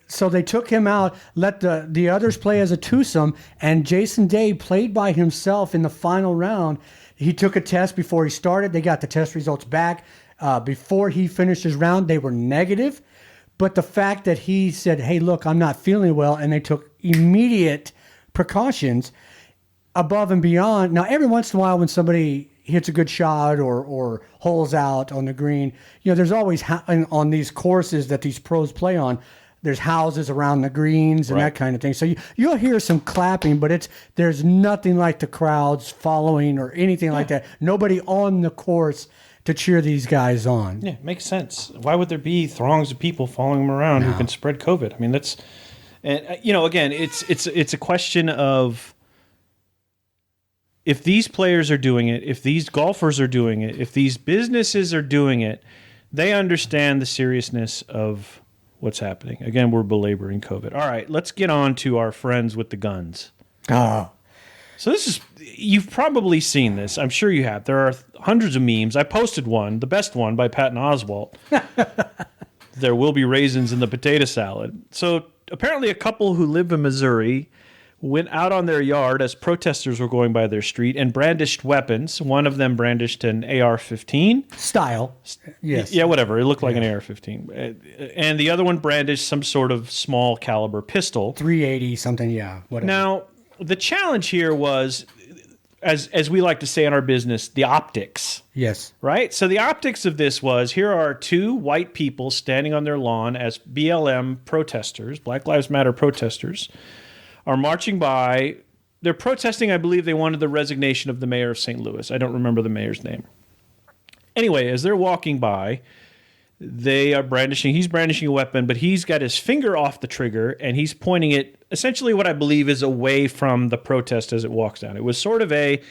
Speaker 2: So they took him out, let the others play as a twosome, and Jason Day played by himself in the final round. He took a test before he started. They got the test results back. Before he finished his round, they were negative. But the fact that he said, hey, look, I'm not feeling well, and they took immediate precautions above and beyond. Now, every once in a while when somebody hits a good shot or holes out on the green, there's always on these courses that these pros play on, there's houses around the greens and that kind of thing. So you'll hear some clapping, but there's nothing like the crowds following or anything like that. Nobody on the course to cheer these guys on.
Speaker 1: Yeah, makes sense. Why would there be throngs of people following them around who can spread COVID? I mean, that's, and again, it's a question of, if these players are doing it, if these golfers are doing it, if these businesses are doing it, they understand the seriousness of what's happening. Again, we're belaboring COVID. All right, let's get on to our friends with the guns.
Speaker 2: Oh.
Speaker 1: So you've probably seen this. I'm sure you have. There are hundreds of memes. I posted one, the best one by Patton Oswalt. There will be raisins in the potato salad. So apparently a couple who live in Missouri went out on their yard as protesters were going by their street and brandished weapons. One of them brandished an AR-15.
Speaker 2: Style. Yes.
Speaker 1: Yeah, whatever. It looked like an AR-15. And the other one brandished some sort of small caliber pistol.
Speaker 2: 380 something, yeah. Whatever.
Speaker 1: Now, the challenge here was, as we like to say in our business, the optics.
Speaker 2: Yes.
Speaker 1: Right? So the optics of this was, here are 2 white people standing on their lawn as BLM protesters, Black Lives Matter protesters, are marching by. They're protesting, I believe they wanted the resignation of the mayor of St. Louis. I don't remember the mayor's name. Anyway, as they're walking by, they are he's brandishing a weapon, but he's got his finger off the trigger, and he's pointing it essentially what I believe is away from the protest as it walks down. It was sort of that.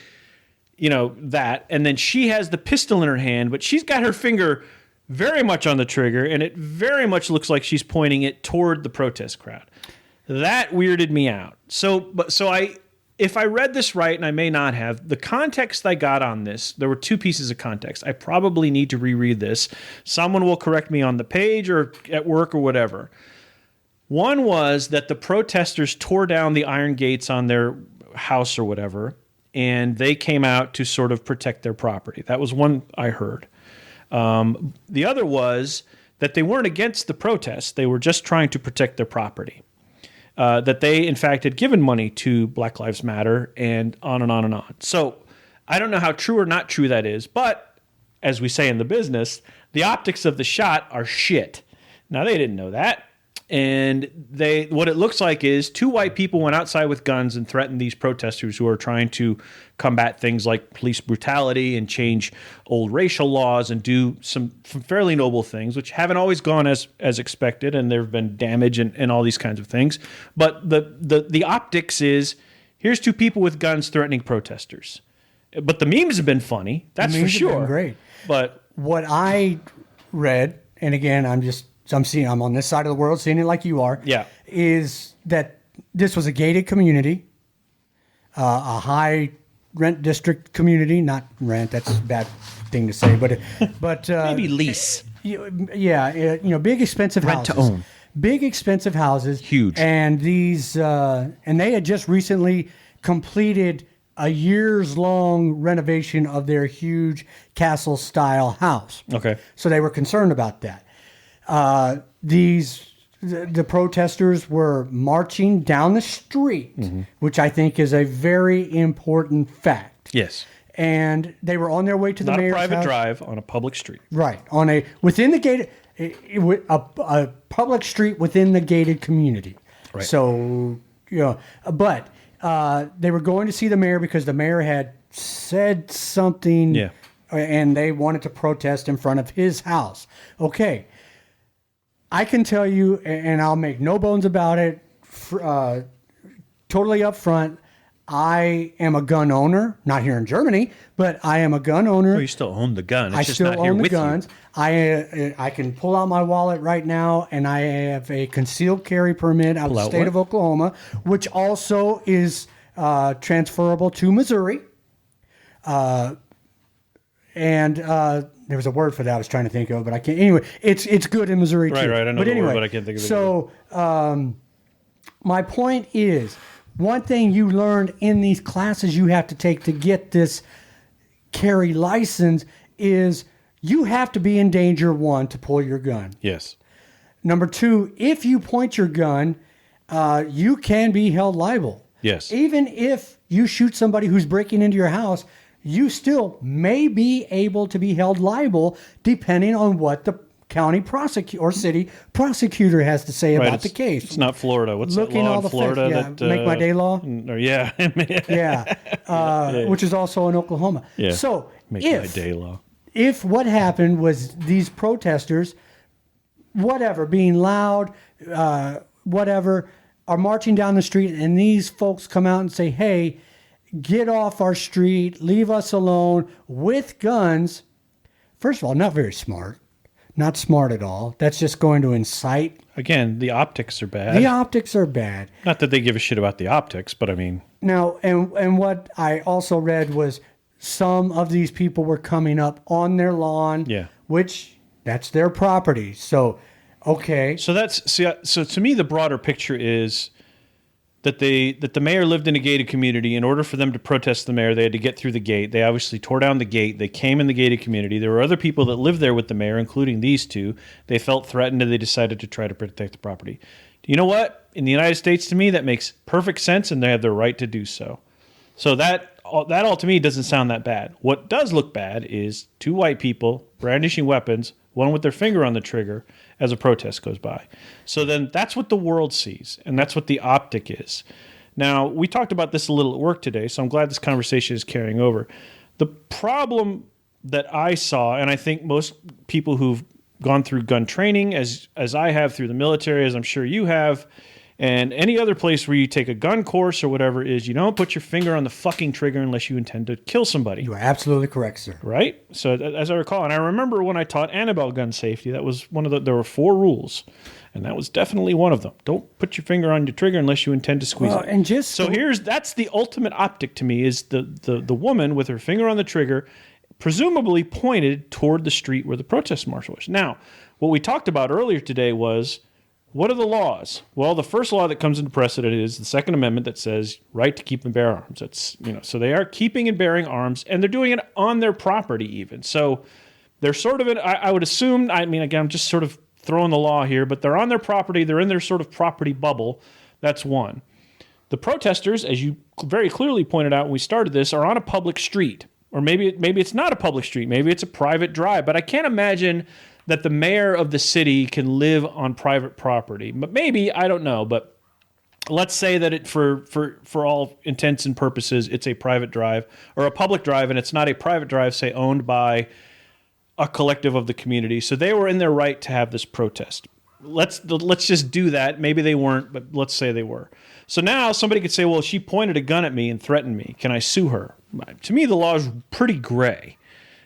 Speaker 1: And then she has the pistol in her hand, but she's got her finger very much on the trigger, and it very much looks like she's pointing it toward the protest crowd. That weirded me out. If I read this right, and I may not have, the context I got on this, there were 2 pieces of context. I probably need to reread this. Someone will correct me on the page or at work or whatever. One was that the protesters tore down the iron gates on their house or whatever, and they came out to sort of protect their property. That was one I heard. The other was that they weren't against the protests. They were just trying to protect their property. That they, in fact, had given money to Black Lives Matter and on and on and on. So I don't know how true or not true that is, but as we say in the business, the optics of the shot are shit. Now, they didn't know that. And what it looks like is 2 white people went outside with guns and threatened these protesters who are trying to combat things like police brutality and change old racial laws and do some fairly noble things, which haven't always gone as expected, and there have been damage and all these kinds of things. But the optics is, here's 2 people with guns threatening protesters. But the memes have been funny, that's for sure.
Speaker 2: Have been great.
Speaker 1: But
Speaker 2: what I read, and again, I'm just I'm on this side of the world seeing it like you are.
Speaker 1: Yeah.
Speaker 2: Is that this was a gated community, a high rent district community, not rent. That's a bad thing to say, but
Speaker 1: Maybe lease.
Speaker 2: Yeah, big expensive
Speaker 1: Rent
Speaker 2: houses.
Speaker 1: to own.
Speaker 2: Big expensive houses.
Speaker 1: Huge.
Speaker 2: And these, and they had just recently completed a years-long renovation of their huge castle-style house.
Speaker 1: Okay.
Speaker 2: So they were concerned about that. The protesters were marching down the street, which I think is a very important fact.
Speaker 1: Yes.
Speaker 2: And they were on their way to the
Speaker 1: Not a
Speaker 2: mayor's
Speaker 1: private
Speaker 2: house.
Speaker 1: drive on a public street.
Speaker 2: Right, within the gated, a public street within the gated community.
Speaker 1: Right.
Speaker 2: So but they were going to see the mayor because the mayor had said something.
Speaker 1: Yeah.
Speaker 2: And they wanted to protest in front of his house. Okay, I can tell you, and I'll make no bones about it. Totally upfront. I am a gun owner, not here in Germany, but I am a gun owner.
Speaker 1: Well, you still own the gun. It's
Speaker 2: I
Speaker 1: just
Speaker 2: still
Speaker 1: not here
Speaker 2: own the
Speaker 1: with
Speaker 2: guns.
Speaker 1: you.
Speaker 2: I can pull out my wallet right now, and I have a concealed carry permit out of the state of Oklahoma, which also is transferable to Missouri. And there was a word for that I was trying to think of, but I can't. Anyway, it's good in Missouri too.
Speaker 1: Right. I know
Speaker 2: but
Speaker 1: the
Speaker 2: anyway,
Speaker 1: word, but I can't think of it.
Speaker 2: So my point is, one thing you learned in these classes you have to take to get this carry license is you have to be in danger, one, to pull your gun.
Speaker 1: Yes.
Speaker 2: Number two, if you point your gun, you can be held liable.
Speaker 1: Yes.
Speaker 2: Even if you shoot somebody who's breaking into your house, you still may be able to be held liable depending on what the county prosecutor or city prosecutor has to say about the case.
Speaker 1: It's not Florida. What's
Speaker 2: Looking
Speaker 1: that law
Speaker 2: all
Speaker 1: in
Speaker 2: the
Speaker 1: Florida?
Speaker 2: facts, make my day law.
Speaker 1: Yeah.
Speaker 2: Which is also in Oklahoma.
Speaker 1: Yeah.
Speaker 2: So
Speaker 1: Make my day law.
Speaker 2: if what happened was these protesters, whatever, being loud, whatever, are marching down the street, and these folks come out and say, hey, get off our street, leave us alone, with guns. First of all, not very smart. Not smart at all. That's just going to incite.
Speaker 1: Again, the optics are bad.
Speaker 2: The optics are bad.
Speaker 1: Not that they give a shit about the optics, but I mean.
Speaker 2: Now, and what I also read was some of these people were coming up on their lawn, which that's their property. So, okay.
Speaker 1: So so to me, the broader picture is that the mayor lived in a gated community. In order for them to protest the mayor, they had to get through the gate. They obviously tore down the gate. They came in the gated community. There were other people that lived there with the mayor, including these two. They felt threatened and they decided to try to protect the property. You know what? In the United States, to me, that makes perfect sense, and they have the right to do so. So that all to me doesn't sound that bad. What does look bad is two white people brandishing weapons, one with their finger on the trigger, as a protest goes by. So then that's what the world sees, and that's what the optic is. Now, we talked about this a little at work today, so I'm glad this conversation is carrying over. The problem that I saw, and I think most people who've gone through gun training, as I have through the military, as I'm sure you have, and any other place where you take a gun course or whatever, is you don't put your finger on the fucking trigger unless you intend to kill somebody.
Speaker 2: You are absolutely correct, sir.
Speaker 1: Right? So as I recall, and I remember when I taught Annabelle gun safety, that was there were 4 rules, and that was definitely one of them. Don't put your finger on your trigger unless you intend to squeeze it.
Speaker 2: And just
Speaker 1: so that's the ultimate optic to me, is the woman with her finger on the trigger, presumably pointed toward the street where the protest march was. Now, what we talked about earlier today was, what are the laws? Well, the first law that comes into precedent is the Second Amendment that says right to keep and bear arms. That's, so they are keeping and bearing arms, and they're doing it on their property even. So they're sort of I would assume, I mean, again, I'm just sort of throwing the law here, but they're on their property. They're in their sort of property bubble. That's one. The protesters, as you very clearly pointed out when we started this, are on a public street. Or maybe it's not a public street. Maybe it's a private drive. But I can't imagine that the mayor of the city can live on private property. But maybe, I don't know. But let's say that it for all intents and purposes, it's a private drive or a public drive, and it's not a private drive, say, owned by a collective of the community. So they were in their right to have this protest. Let's just do that. Maybe they weren't, but let's say they were. So now somebody could say, well, she pointed a gun at me and threatened me. Can I sue her? To me, the law is pretty gray.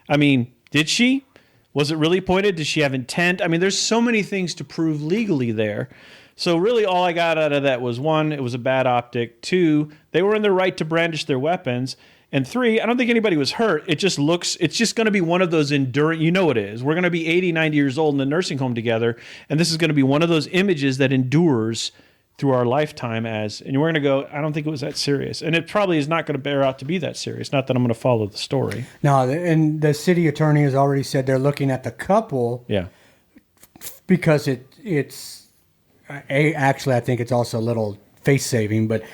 Speaker 1: I mean, did she? Was it really pointed? Did she have intent? I mean, there's so many things to prove legally there. So really all I got out of that was, one, it was a bad optic. Two, they were in their right to brandish their weapons. And three, I don't think anybody was hurt. It's just going to be one of those enduring, you know it is. We're going to be 80, 90 years old in the nursing home together, and this is going to be one of those images that endures through our lifetime and we're going to go, I don't think it was that serious. And it probably is not going to bear out to be that serious. Not that I'm going to follow the story.
Speaker 2: No, and the city attorney has already said they're looking at the couple.
Speaker 1: Yeah.
Speaker 2: Because it's actually, I think it's also a little face saving, but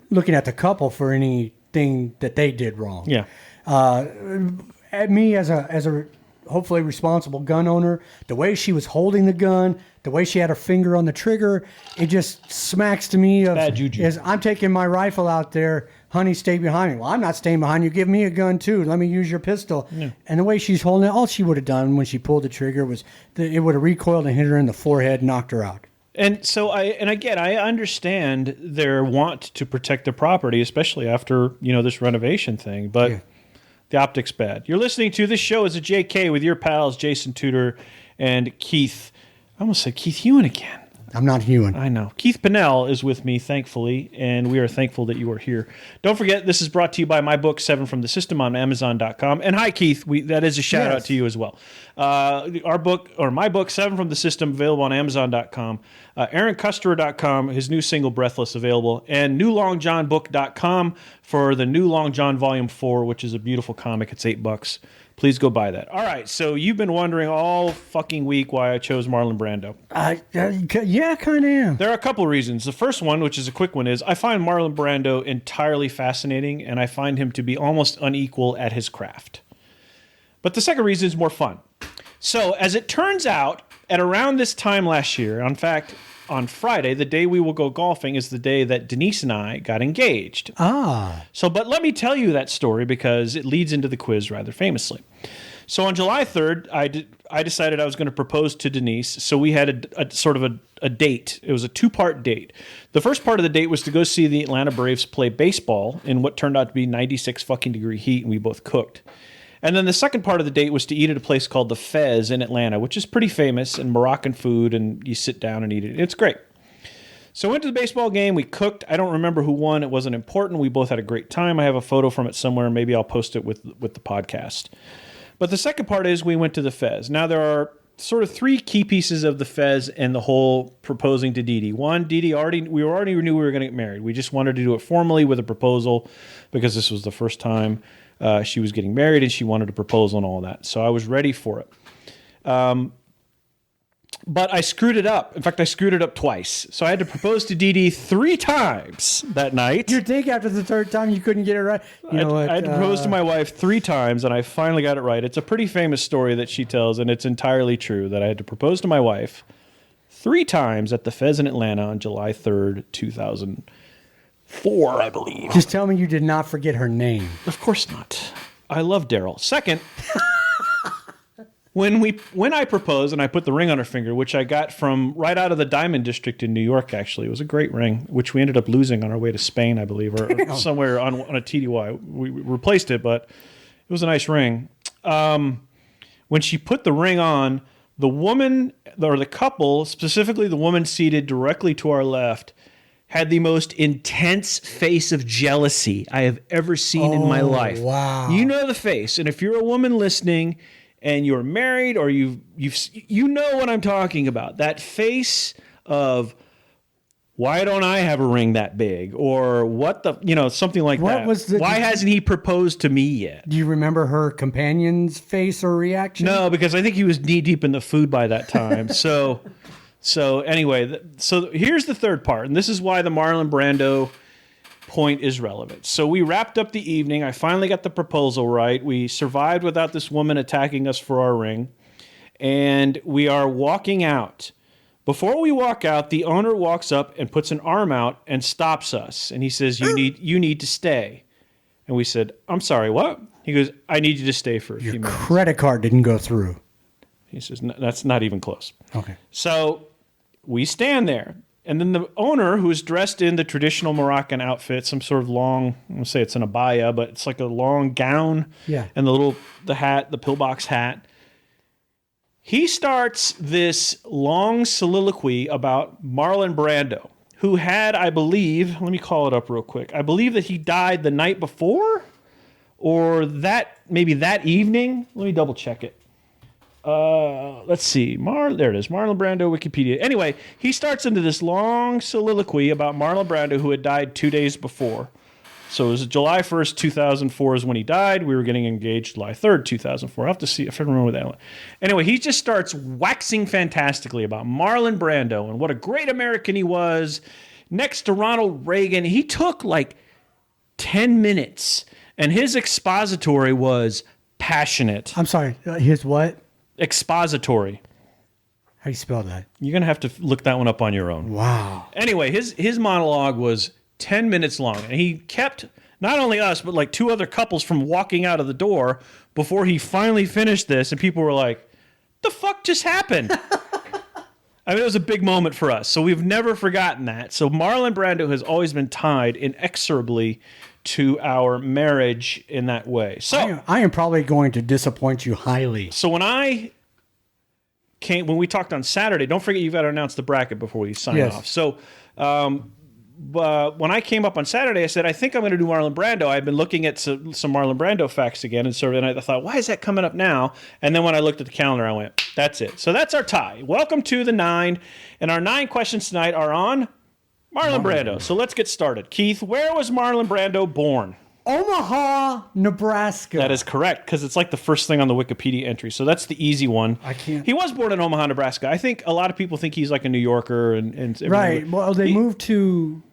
Speaker 2: looking at the couple for anything that they did wrong.
Speaker 1: Yeah.
Speaker 2: At me as a hopefully responsible gun owner, the way she was holding the gun, the way she had her finger on the trigger, it just smacks to me of
Speaker 1: bad juju.
Speaker 2: As I'm taking my rifle out there, honey, stay behind me. Well, I'm not staying behind you. Give me a gun too. Let me use your pistol. Yeah. And the way she's holding it, all she would have done when she pulled the trigger was it would have recoiled and hit her in the forehead, knocked her out.
Speaker 1: And so I understand their want to protect the property, especially after, this renovation thing, but the optic's bad. You're listening to this show as a JK with your pals, Jason Tudor and Keith. I almost said Keith Hewen again.
Speaker 2: I'm not Hewen.
Speaker 1: I know. Keith Pinnell is with me, thankfully, and we are thankful that you are here. Don't forget, this is brought to you by my book, 7 from the System, on Amazon.com. And hi, Keith. That is a shout-out to you as well. My book, 7 from the System, available on Amazon.com. AaronCuster.com, his new single, Breathless, available. And NewLongJohnBook.com for the New Long John Volume 4, which is a beautiful comic. It's $8. Please go buy that. All right, so you've been wondering all fucking week why I chose Marlon Brando.
Speaker 2: Yeah, kind of am.
Speaker 1: There are a couple of reasons. The first one, which is a quick one, is I find Marlon Brando entirely fascinating, and I find him to be almost unequal at his craft. But the second reason is more fun. So, as it turns out, at around this time last year, in fact, on Friday, the day we will go golfing, is the day that Denise and I got engaged. So, but let me tell you that story because it leads into the quiz rather famously. So on July 3rd, I decided I was going to propose to Denise. So we had a sort of a date. It was a 2-part date. The first part of the date was to go see the Atlanta Braves play baseball in what turned out to be 96 fucking degree heat, and we both cooked. And then the second part of the date was to eat at a place called the Fez in Atlanta, which is pretty famous, and Moroccan food, and you sit down and eat it. It's great. So I went to the baseball game. We cooked. I don't remember who won. It wasn't important. We both had a great time. I have a photo from it somewhere. Maybe I'll post it with the podcast. But the second part is we went to the Fez. Now, there are sort of 3 key pieces of the Fez and the whole proposing to Dee Dee. One, Dee Dee already knew we were going to get married. We just wanted to do it formally with a proposal because this was the first time she was getting married and she wanted a proposal and all that. So I was ready for it. But I screwed it up. In fact, I screwed it up twice. So I had to propose to Dee Dee 3 times that night.
Speaker 2: You'd think after the third time you couldn't get it right. I
Speaker 1: had to propose to my wife 3 times, and I finally got it right. It's a pretty famous story that she tells, and it's entirely true, that I had to propose to my wife 3 times at the Fez in Atlanta on July 3rd, 2004, I believe.
Speaker 2: Just tell me you did not forget her name.
Speaker 1: Of course not. I love Daryl. Second... When I proposed and I put the ring on her finger, which I got from right out of the Diamond District in New York, actually. It was a great ring, which we ended up losing on our way to Spain, I believe, or somewhere on a TDY. We replaced it, but it was a nice ring. When she put the ring on, the woman, or the couple, specifically the woman seated directly to our left, had the most intense face of jealousy I have ever seen in my life.
Speaker 2: Wow.
Speaker 1: You know the face, and if you're a woman listening... and you're married, or you know what I'm talking about. That face of, why don't I have a ring that big? Or what the, something like that. Why hasn't he proposed to me yet?
Speaker 2: Do you remember her companion's face or reaction?
Speaker 1: No, because I think he was knee deep in the food by that time. So anyway, so here's the third part. And this is why the Marlon Brando point is relevant. So we wrapped up the evening. I finally got the proposal right. We survived without this woman attacking us for our ring. And we are walking out. Before we walk out, the owner walks up and puts an arm out and stops us. And he says, you need to stay. And we said, I'm sorry, what? He goes, I need you to stay for a few minutes.
Speaker 2: Your credit card didn't go through.
Speaker 1: He says, no, that's not even close.
Speaker 2: Okay.
Speaker 1: So we stand there. And then the owner, who is dressed in the traditional Moroccan outfit, some sort of long, I'm going to say it's an abaya, but it's like a long gown.
Speaker 2: Yeah.
Speaker 1: And the hat, the pillbox hat. He starts this long soliloquy about Marlon Brando, who had, I believe, let me call it up real quick. I believe that he died the night before or maybe that evening. Let me double check it. Let's see. There it is. Marlon Brando, Wikipedia. Anyway, he starts into this long soliloquy about Marlon Brando, who had died 2 days before. So it was July 1st, 2004 is when he died. We were getting engaged July 3rd, 2004. I'll have to see if I remember that one. Anyway, he just starts waxing fantastically about Marlon Brando and what a great American he was. Next to Ronald Reagan, he took like 10 minutes, and his expository was passionate.
Speaker 2: I'm sorry, his what?
Speaker 1: Expository.
Speaker 2: How do you spell that?
Speaker 1: You're going to have to look that one up on your own.
Speaker 2: Wow.
Speaker 1: Anyway, his monologue was 10 minutes long, and he kept not only us but like two other couples from walking out of the door before he finally finished this, and people were like, the fuck just happened? I mean, it was a big moment for us, so we've never forgotten that. So Marlon Brando has always been tied inexorably to our marriage in that way. So
Speaker 2: I am probably going to disappoint you highly.
Speaker 1: So when we talked on Saturday, don't forget you've got to announce the bracket before we sign off. So when I came up on Saturday, I said, I think I'm going to do Marlon Brando. I've been looking at some Marlon Brando facts again, and I thought, why is that coming up now? And then when I looked at the calendar, I went, that's it. So that's our tie. Welcome to the 9. And our 9 questions tonight are on Marlon Brando. So let's get started. Keith, where was Marlon Brando born?
Speaker 2: Omaha, Nebraska.
Speaker 1: That is correct, because it's like the first thing on the Wikipedia entry. So that's the easy one. He was born in Omaha, Nebraska. I think a lot of people think he's like a New Yorker. And
Speaker 2: right. Well, they moved to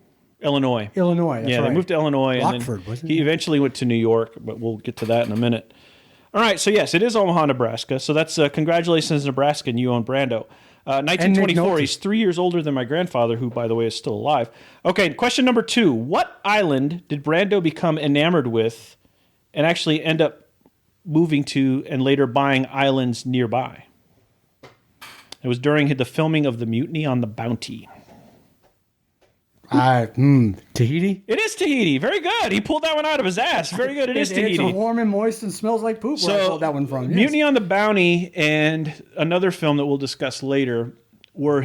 Speaker 1: Illinois.
Speaker 2: That's
Speaker 1: right. They moved to Illinois.
Speaker 2: Rockford,
Speaker 1: and then
Speaker 2: wasn't
Speaker 1: he
Speaker 2: it?
Speaker 1: eventually went to New York, but we'll get to that in a minute. All right, so yes, it is Omaha, Nebraska. So that's congratulations, Nebraska, and you own Brando. 1924, he's 3 years older than my grandfather, who, by the way, is still alive. Okay, question number 2. What island did Brando become enamored with and actually end up moving to and later buying islands nearby? It was during the filming of the Mutiny on the Bounty.
Speaker 2: Tahiti?
Speaker 1: It is Tahiti. Very good. He pulled that one out of his ass. Very good. It is Tahiti.
Speaker 2: It's warm and moist and smells like poop where I pulled that one from. Yes.
Speaker 1: Mutiny on the Bounty and another film that we'll discuss later were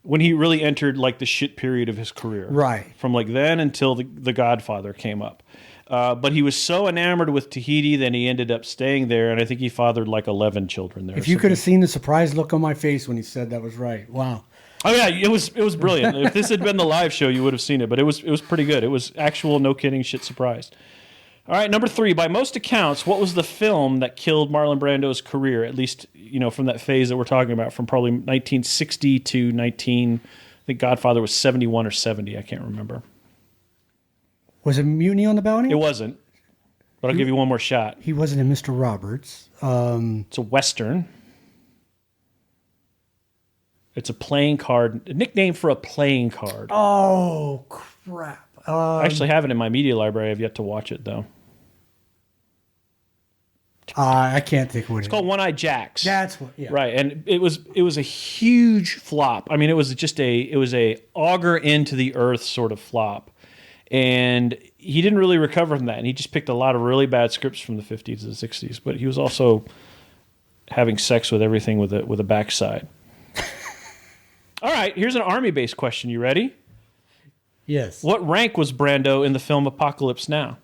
Speaker 1: when he really entered like the shit period of his career.
Speaker 2: Right.
Speaker 1: From like then until the Godfather came up. But he was so enamored with Tahiti, then he ended up staying there, and I think he fathered like 11 children there.
Speaker 2: If you could have seen the surprised look on my face when he said that was right. Wow.
Speaker 1: Oh yeah, it was brilliant. If this had been the live show, you would have seen it, but it was pretty good. It was actual, no kidding, shit surprised. All right, number 3. By most accounts, what was the film that killed Marlon Brando's career? At least, from that phase that we're talking about, from probably 1960 to I think Godfather was 71 or 70. I can't remember.
Speaker 2: Was it Mutiny on the Bounty?
Speaker 1: It wasn't, but I'll give you one more shot.
Speaker 2: He wasn't in Mr. Roberts.
Speaker 1: It's a Western. It's a playing card, a nickname for a playing card.
Speaker 2: Oh, crap.
Speaker 1: I actually have it in my media library. I've yet to watch it, though.
Speaker 2: I can't think what
Speaker 1: it's called One Eye Jacks.
Speaker 2: That's what, yeah.
Speaker 1: Right, and it was a huge flop. I mean, it was a auger into the earth sort of flop, and he didn't really recover from that. And he just picked a lot of really bad scripts from the 50s and 60s. But he was also having sex with everything with a backside. All right, here's an Army-based question. You ready?
Speaker 2: Yes.
Speaker 1: What rank was Brando in the film Apocalypse Now?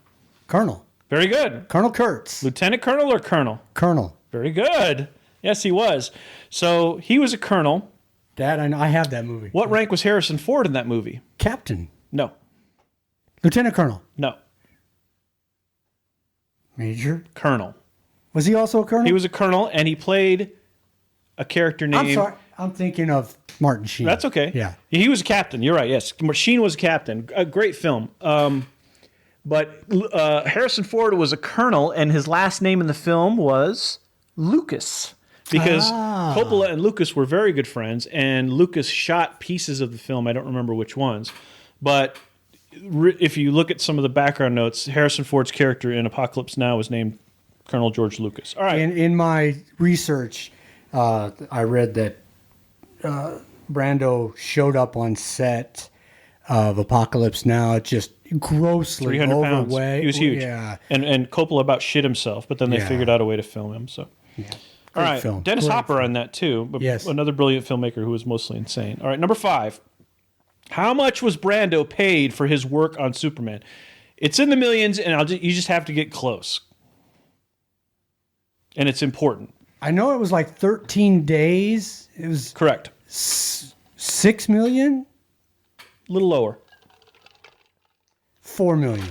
Speaker 2: Colonel.
Speaker 1: Very good.
Speaker 2: Colonel Kurtz.
Speaker 1: Lieutenant Colonel or Colonel?
Speaker 2: Colonel.
Speaker 1: Very good. Yes, he was. So he was a colonel.
Speaker 2: Dad, I have that movie.
Speaker 1: What rank was Harrison Ford in that movie?
Speaker 2: Captain.
Speaker 1: No.
Speaker 2: Lieutenant Colonel.
Speaker 1: No.
Speaker 2: Major.
Speaker 1: Colonel.
Speaker 2: Was he also a colonel?
Speaker 1: He was a colonel, and he played a character named...
Speaker 2: I'm sorry. I'm thinking of Martin Sheen.
Speaker 1: That's okay.
Speaker 2: Yeah.
Speaker 1: He was a captain. You're right, yes. Sheen was a captain. A great film. But Harrison Ford was a colonel, and his last name in the film was Lucas. Because Coppola and Lucas were very good friends, and Lucas shot pieces of the film. I don't remember which ones. But if you look at some of the background notes, Harrison Ford's character in Apocalypse Now was named Colonel George Lucas. All right.
Speaker 2: In my research, I read that Brando showed up on set of Apocalypse Now just grossly
Speaker 1: 300 pounds.
Speaker 2: overweight.
Speaker 1: He was huge.
Speaker 2: Yeah.
Speaker 1: And Coppola about shit himself, but then they figured out a way to film him. So, All right,
Speaker 2: film.
Speaker 1: Dennis
Speaker 2: Great
Speaker 1: Hopper
Speaker 2: film.
Speaker 1: on that too. But
Speaker 2: Yes.
Speaker 1: another brilliant filmmaker who was mostly insane. All right, number 5. How much was Brando paid for his work on Superman? It's in the millions, and you just have to get close. And it's important.
Speaker 2: I know it was like 13 days. It was
Speaker 1: Correct.
Speaker 2: 6 million?
Speaker 1: A little lower.
Speaker 2: 4 million.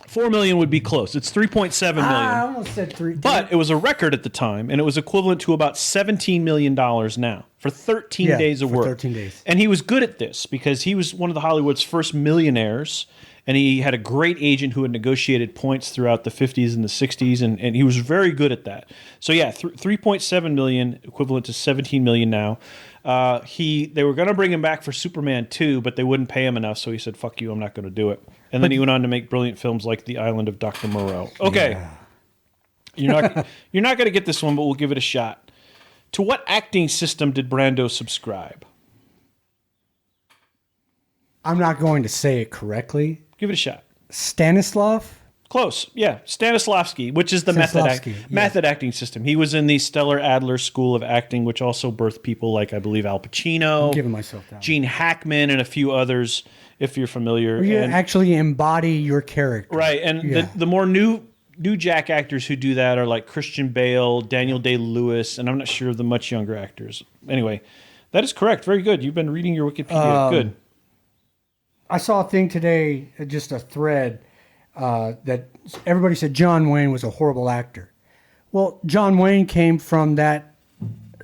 Speaker 1: 4 million would be close. It's 3.7 million.
Speaker 2: I almost said 3.
Speaker 1: But it was a record at the time, and it was equivalent to about $17 million now for 13 days of work.
Speaker 2: 13 days.
Speaker 1: And he was good at this because he was one of the Hollywood's first millionaires, and he had a great agent who had negotiated points throughout the 50s and the 60s, and he was very good at that. So yeah, 3.7 million, equivalent to 17 million now. They were going to bring him back for Superman 2, but they wouldn't pay him enough, so he said, "Fuck you, I'm not going to do it." And then he went on to make brilliant films like The Island of Dr. Moreau. Okay. Yeah. You're not going to get this one, but we'll give it a shot. To what acting system did Brando subscribe?
Speaker 2: I'm not going to say it correctly.
Speaker 1: Give it a shot.
Speaker 2: Stanislav?
Speaker 1: Close. Yeah. Stanislavski, which is the method acting system. He was in the Stellar Adler School of Acting, which also birthed people like, I believe, Al Pacino,
Speaker 2: I'm giving myself that.
Speaker 1: Gene Hackman, and a few others, if you're familiar.
Speaker 2: Where you actually embody your character.
Speaker 1: Right. And the more new Jack actors who do that are like Christian Bale, Daniel Day-Lewis, and I'm not sure of the much younger actors. Anyway, that is correct. Very good. You've been reading your Wikipedia. Good.
Speaker 2: I saw a thing today, just a thread, that everybody said John Wayne was a horrible actor. Well, John Wayne came from that,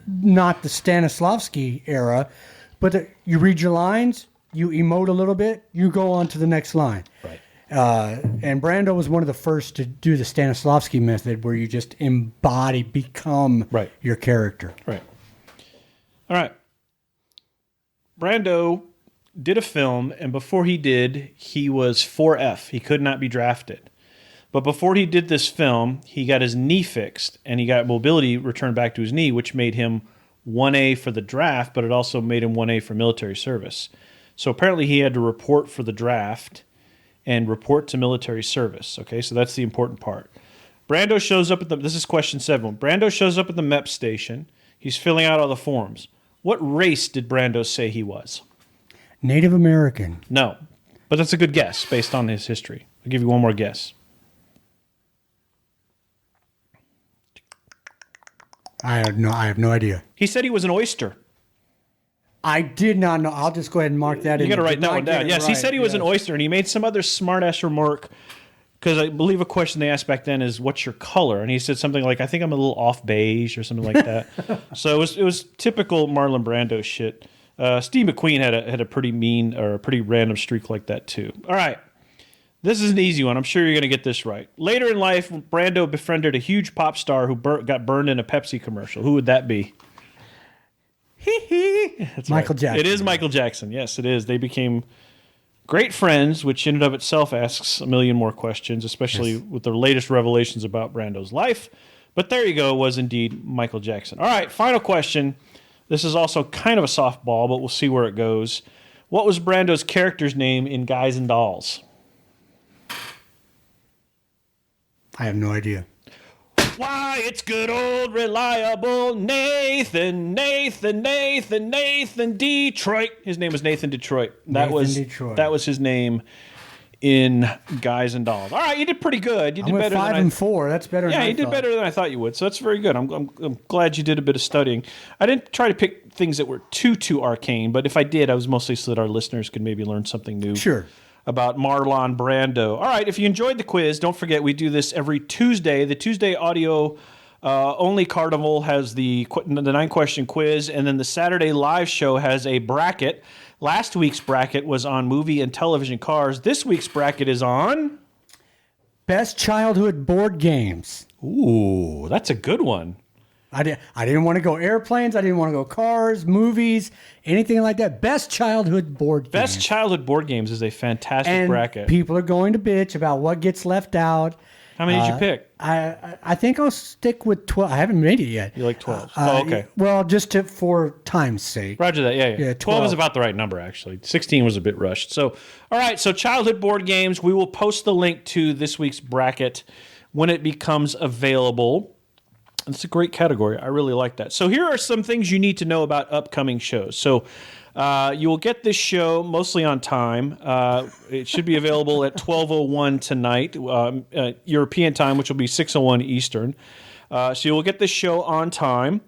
Speaker 2: not the Stanislavski era, but you read your lines, you emote a little bit, you go on to the next line.
Speaker 1: Right.
Speaker 2: And Brando was one of the first to do the Stanislavski method, where you just become your character.
Speaker 1: Right. All right. Brando did a film, and before he did, he was 4F. He could not be drafted. But before he did this film, he got his knee fixed, and he got mobility returned back to his knee, which made him 1A for the draft, but it also made him 1A for military service. So apparently he had to report for the draft and report to military service. Okay, so that's the important part. Brando shows up this is question 7. Brando shows up at the MEP station. He's filling out all the forms. What race did Brando say he was?
Speaker 2: Native American.
Speaker 1: No, but that's a good guess based on his history. I'll give you one more guess.
Speaker 2: I have no idea.
Speaker 1: He said he was an oyster.
Speaker 2: I did not know. I'll just go ahead and mark that in.
Speaker 1: You got to write that one down. Yes, he said he was an oyster, and he made some other smart-ass remark, because I believe a question they asked back then is, what's your color? And he said something like, I think I'm a little off beige or something like that. So it was typical Marlon Brando shit. Steve McQueen had a pretty mean or a pretty random streak like that too. All right. This is an easy one. I'm sure you're going to get this right. Later in life, Brando befriended a huge pop star who got burned in a Pepsi commercial. Who would that be? That's
Speaker 2: Michael
Speaker 1: right.
Speaker 2: Jackson.
Speaker 1: It is Michael Jackson. Yes, it is. They became great friends, which in and of itself asks a million more questions, especially with the latest revelations about Brando's life. But there you go. It was indeed Michael Jackson. All right, final question. This is also kind of a softball, but we'll see where it goes. What was Brando's character's name in Guys and Dolls?
Speaker 2: I have no idea.
Speaker 1: Why, it's good old reliable Nathan Detroit. His name was Nathan Detroit. That was his name in Guys and Dolls. All right, you did pretty good. You did better
Speaker 2: 5 and 4. That's better.
Speaker 1: Yeah,
Speaker 2: than
Speaker 1: you did better than I thought you would. So that's very good. I'm glad you did a bit of studying. I didn't try to pick things that were too arcane, but if I did, I was mostly so that our listeners could maybe learn something new.
Speaker 2: Sure.
Speaker 1: About Marlon Brando. All right, if you enjoyed the quiz, don't forget we do this every Tuesday. The Tuesday audio only Carnival has the 9-question quiz, and then the Saturday live show has a bracket. Last week's bracket was on movie and television cars. This week's bracket is on
Speaker 2: best childhood board games.
Speaker 1: Ooh, that's a good one.
Speaker 2: I didn't want to go airplanes. I didn't want to go cars, movies, anything like that. Best childhood board games.
Speaker 1: Best childhood board games is a fantastic bracket.
Speaker 2: People are going to bitch about what gets left out.
Speaker 1: How many did you pick?
Speaker 2: I think I'll stick with 12. I haven't made it yet.
Speaker 1: You like 12? Okay.
Speaker 2: Well, just for time's sake.
Speaker 1: Roger that. Yeah.
Speaker 2: 12
Speaker 1: is about the right number, actually. 16 was a bit rushed. So, all right. So, childhood board games. We will post the link to this week's bracket when it becomes available. It's a great category. I really like that. So here are some things you need to know about upcoming shows. So you will get this show mostly on time. It should be available at 12:01 tonight, European time, which will be 6:01 Eastern. So you will get this show on time.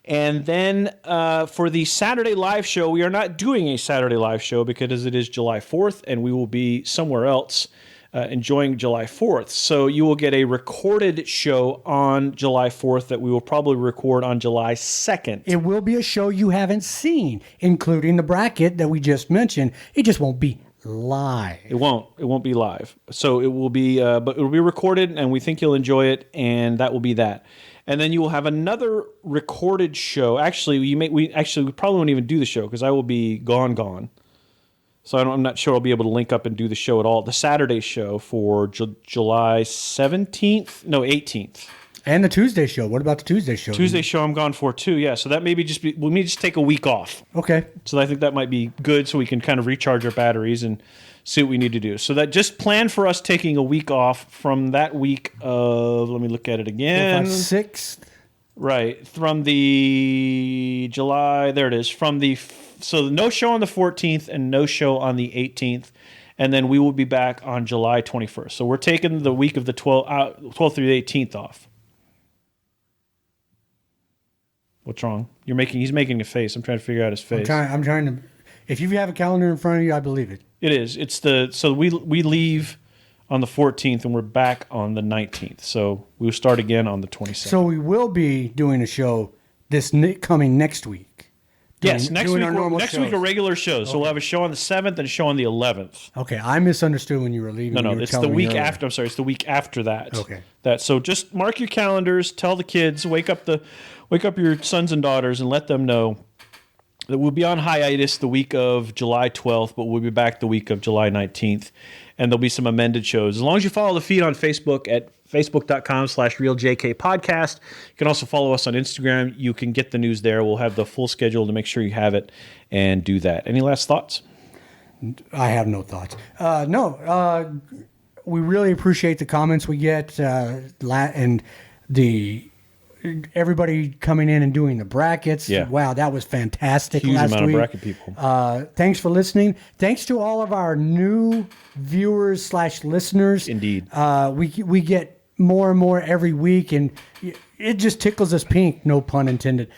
Speaker 1: And then for the Saturday live show, we are not doing a Saturday live show because it is July 4th, and we will be somewhere else enjoying July 4th. So you will get a recorded show on July 4th that we will probably record on July 2nd.
Speaker 2: It will be a show you haven't seen, including the bracket that we just mentioned. It just won't be live.
Speaker 1: It won't be live. So it will be, but it will be recorded, and we think you'll enjoy it, and that will be that. And then you will have another recorded show. Actually, we probably won't even do the show because I will be gone. So I'm not sure I'll be able to link up and do the show at all. The Saturday show for July 17th, no 18th.
Speaker 2: And the Tuesday show. What about the Tuesday show?
Speaker 1: Tuesday show I'm gone for too. Yeah, so that maybe we may just take a week off.
Speaker 2: Okay.
Speaker 1: So I think that might be good, so we can kind of recharge our batteries and see what we need to do. So that just plan for us taking a week off from that week of. Let me look at it again.
Speaker 2: 6th.
Speaker 1: Right, from the July. There it is. So no show on the 14th and no show on the 18th. And then we will be back on July 21st. So we're taking the week of the 12th through the 18th off. What's wrong? He's making a face. I'm trying to figure out his face.
Speaker 2: I'm trying to. If you have a calendar in front of you, I believe it.
Speaker 1: It is. So we leave on the 14th and we're back on the 19th. So we'll start again on the 22nd.
Speaker 2: So we will be doing a show coming next week.
Speaker 1: Yes, next week a regular show. So
Speaker 2: Okay.
Speaker 1: we'll have a show on the 7th and a show on the 11th.
Speaker 2: Okay, I misunderstood when you were leaving.
Speaker 1: No, it's the week after. I'm sorry, it's the week after that.
Speaker 2: Okay.
Speaker 1: So just mark your calendars. Tell the kids. Wake up your sons and daughters and let them know that we'll be on hiatus the week of July 12th, but we'll be back the week of July 19th, and there'll be some amended shows. As long as you follow the feed on Facebook at facebook.com/RealJKPodcast. You can also follow us on Instagram. You can get the news there. We'll have the full schedule to make sure you have it and do that. Any last thoughts?
Speaker 2: I have no thoughts. We really appreciate the comments we get and everybody coming in and doing the brackets.
Speaker 1: Yeah.
Speaker 2: Wow, that was fantastic.
Speaker 1: Huge
Speaker 2: last
Speaker 1: amount
Speaker 2: week.
Speaker 1: of bracket people.
Speaker 2: Thanks for listening. Thanks to all of our new viewers / listeners.
Speaker 1: Indeed.
Speaker 2: We get more and more every week, and it just tickles us pink, no pun intended.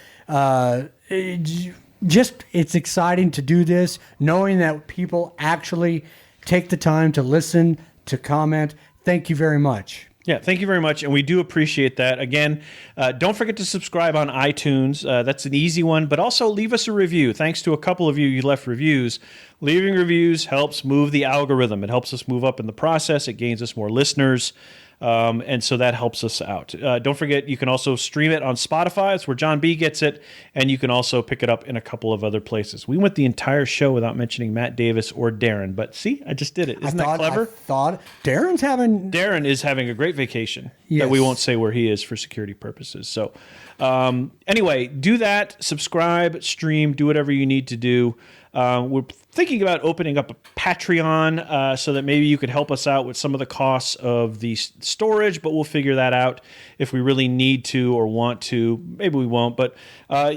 Speaker 2: It's exciting to do this, knowing that people actually take the time to listen, to comment. Thank you very much.
Speaker 1: Yeah, thank you very much, and we do appreciate that. Again, don't forget to subscribe on iTunes. That's an easy one, but also leave us a review. Thanks to a couple of you left reviews. Leaving reviews helps move the algorithm. It helps us move up in the process. It gains us more listeners, and so that helps us out. Don't forget, you can also stream it on Spotify. That's where John B. gets it, and you can also pick it up in a couple of other places. We went the entire show without mentioning Matt Davis or Darren, but see, I just did it. Isn't that clever?
Speaker 2: I thought
Speaker 1: Darren is having a great vacation that we won't say where he is for security purposes. So anyway, do that, subscribe, stream, do whatever you need to do. We're thinking about opening up a Patreon so that maybe you could help us out with some of the costs of the storage, but we'll figure that out if we really need to or want to. Maybe we won't, but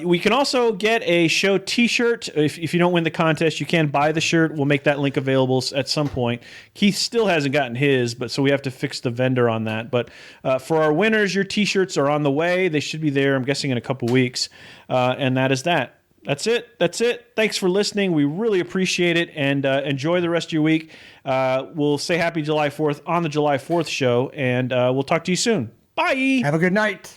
Speaker 1: we can also get a show t-shirt. If you don't win the contest, you can buy the shirt. We'll make that link available at some point. Keith still hasn't gotten his, but so we have to fix the vendor on that. But for our winners, your t-shirts are on the way. They should be there, I'm guessing, in a couple weeks. And that is that. That's it. Thanks for listening. We really appreciate it, and enjoy the rest of your week. We'll say happy July 4th on the July 4th show, and we'll talk to you soon. Bye.
Speaker 2: Have a good night.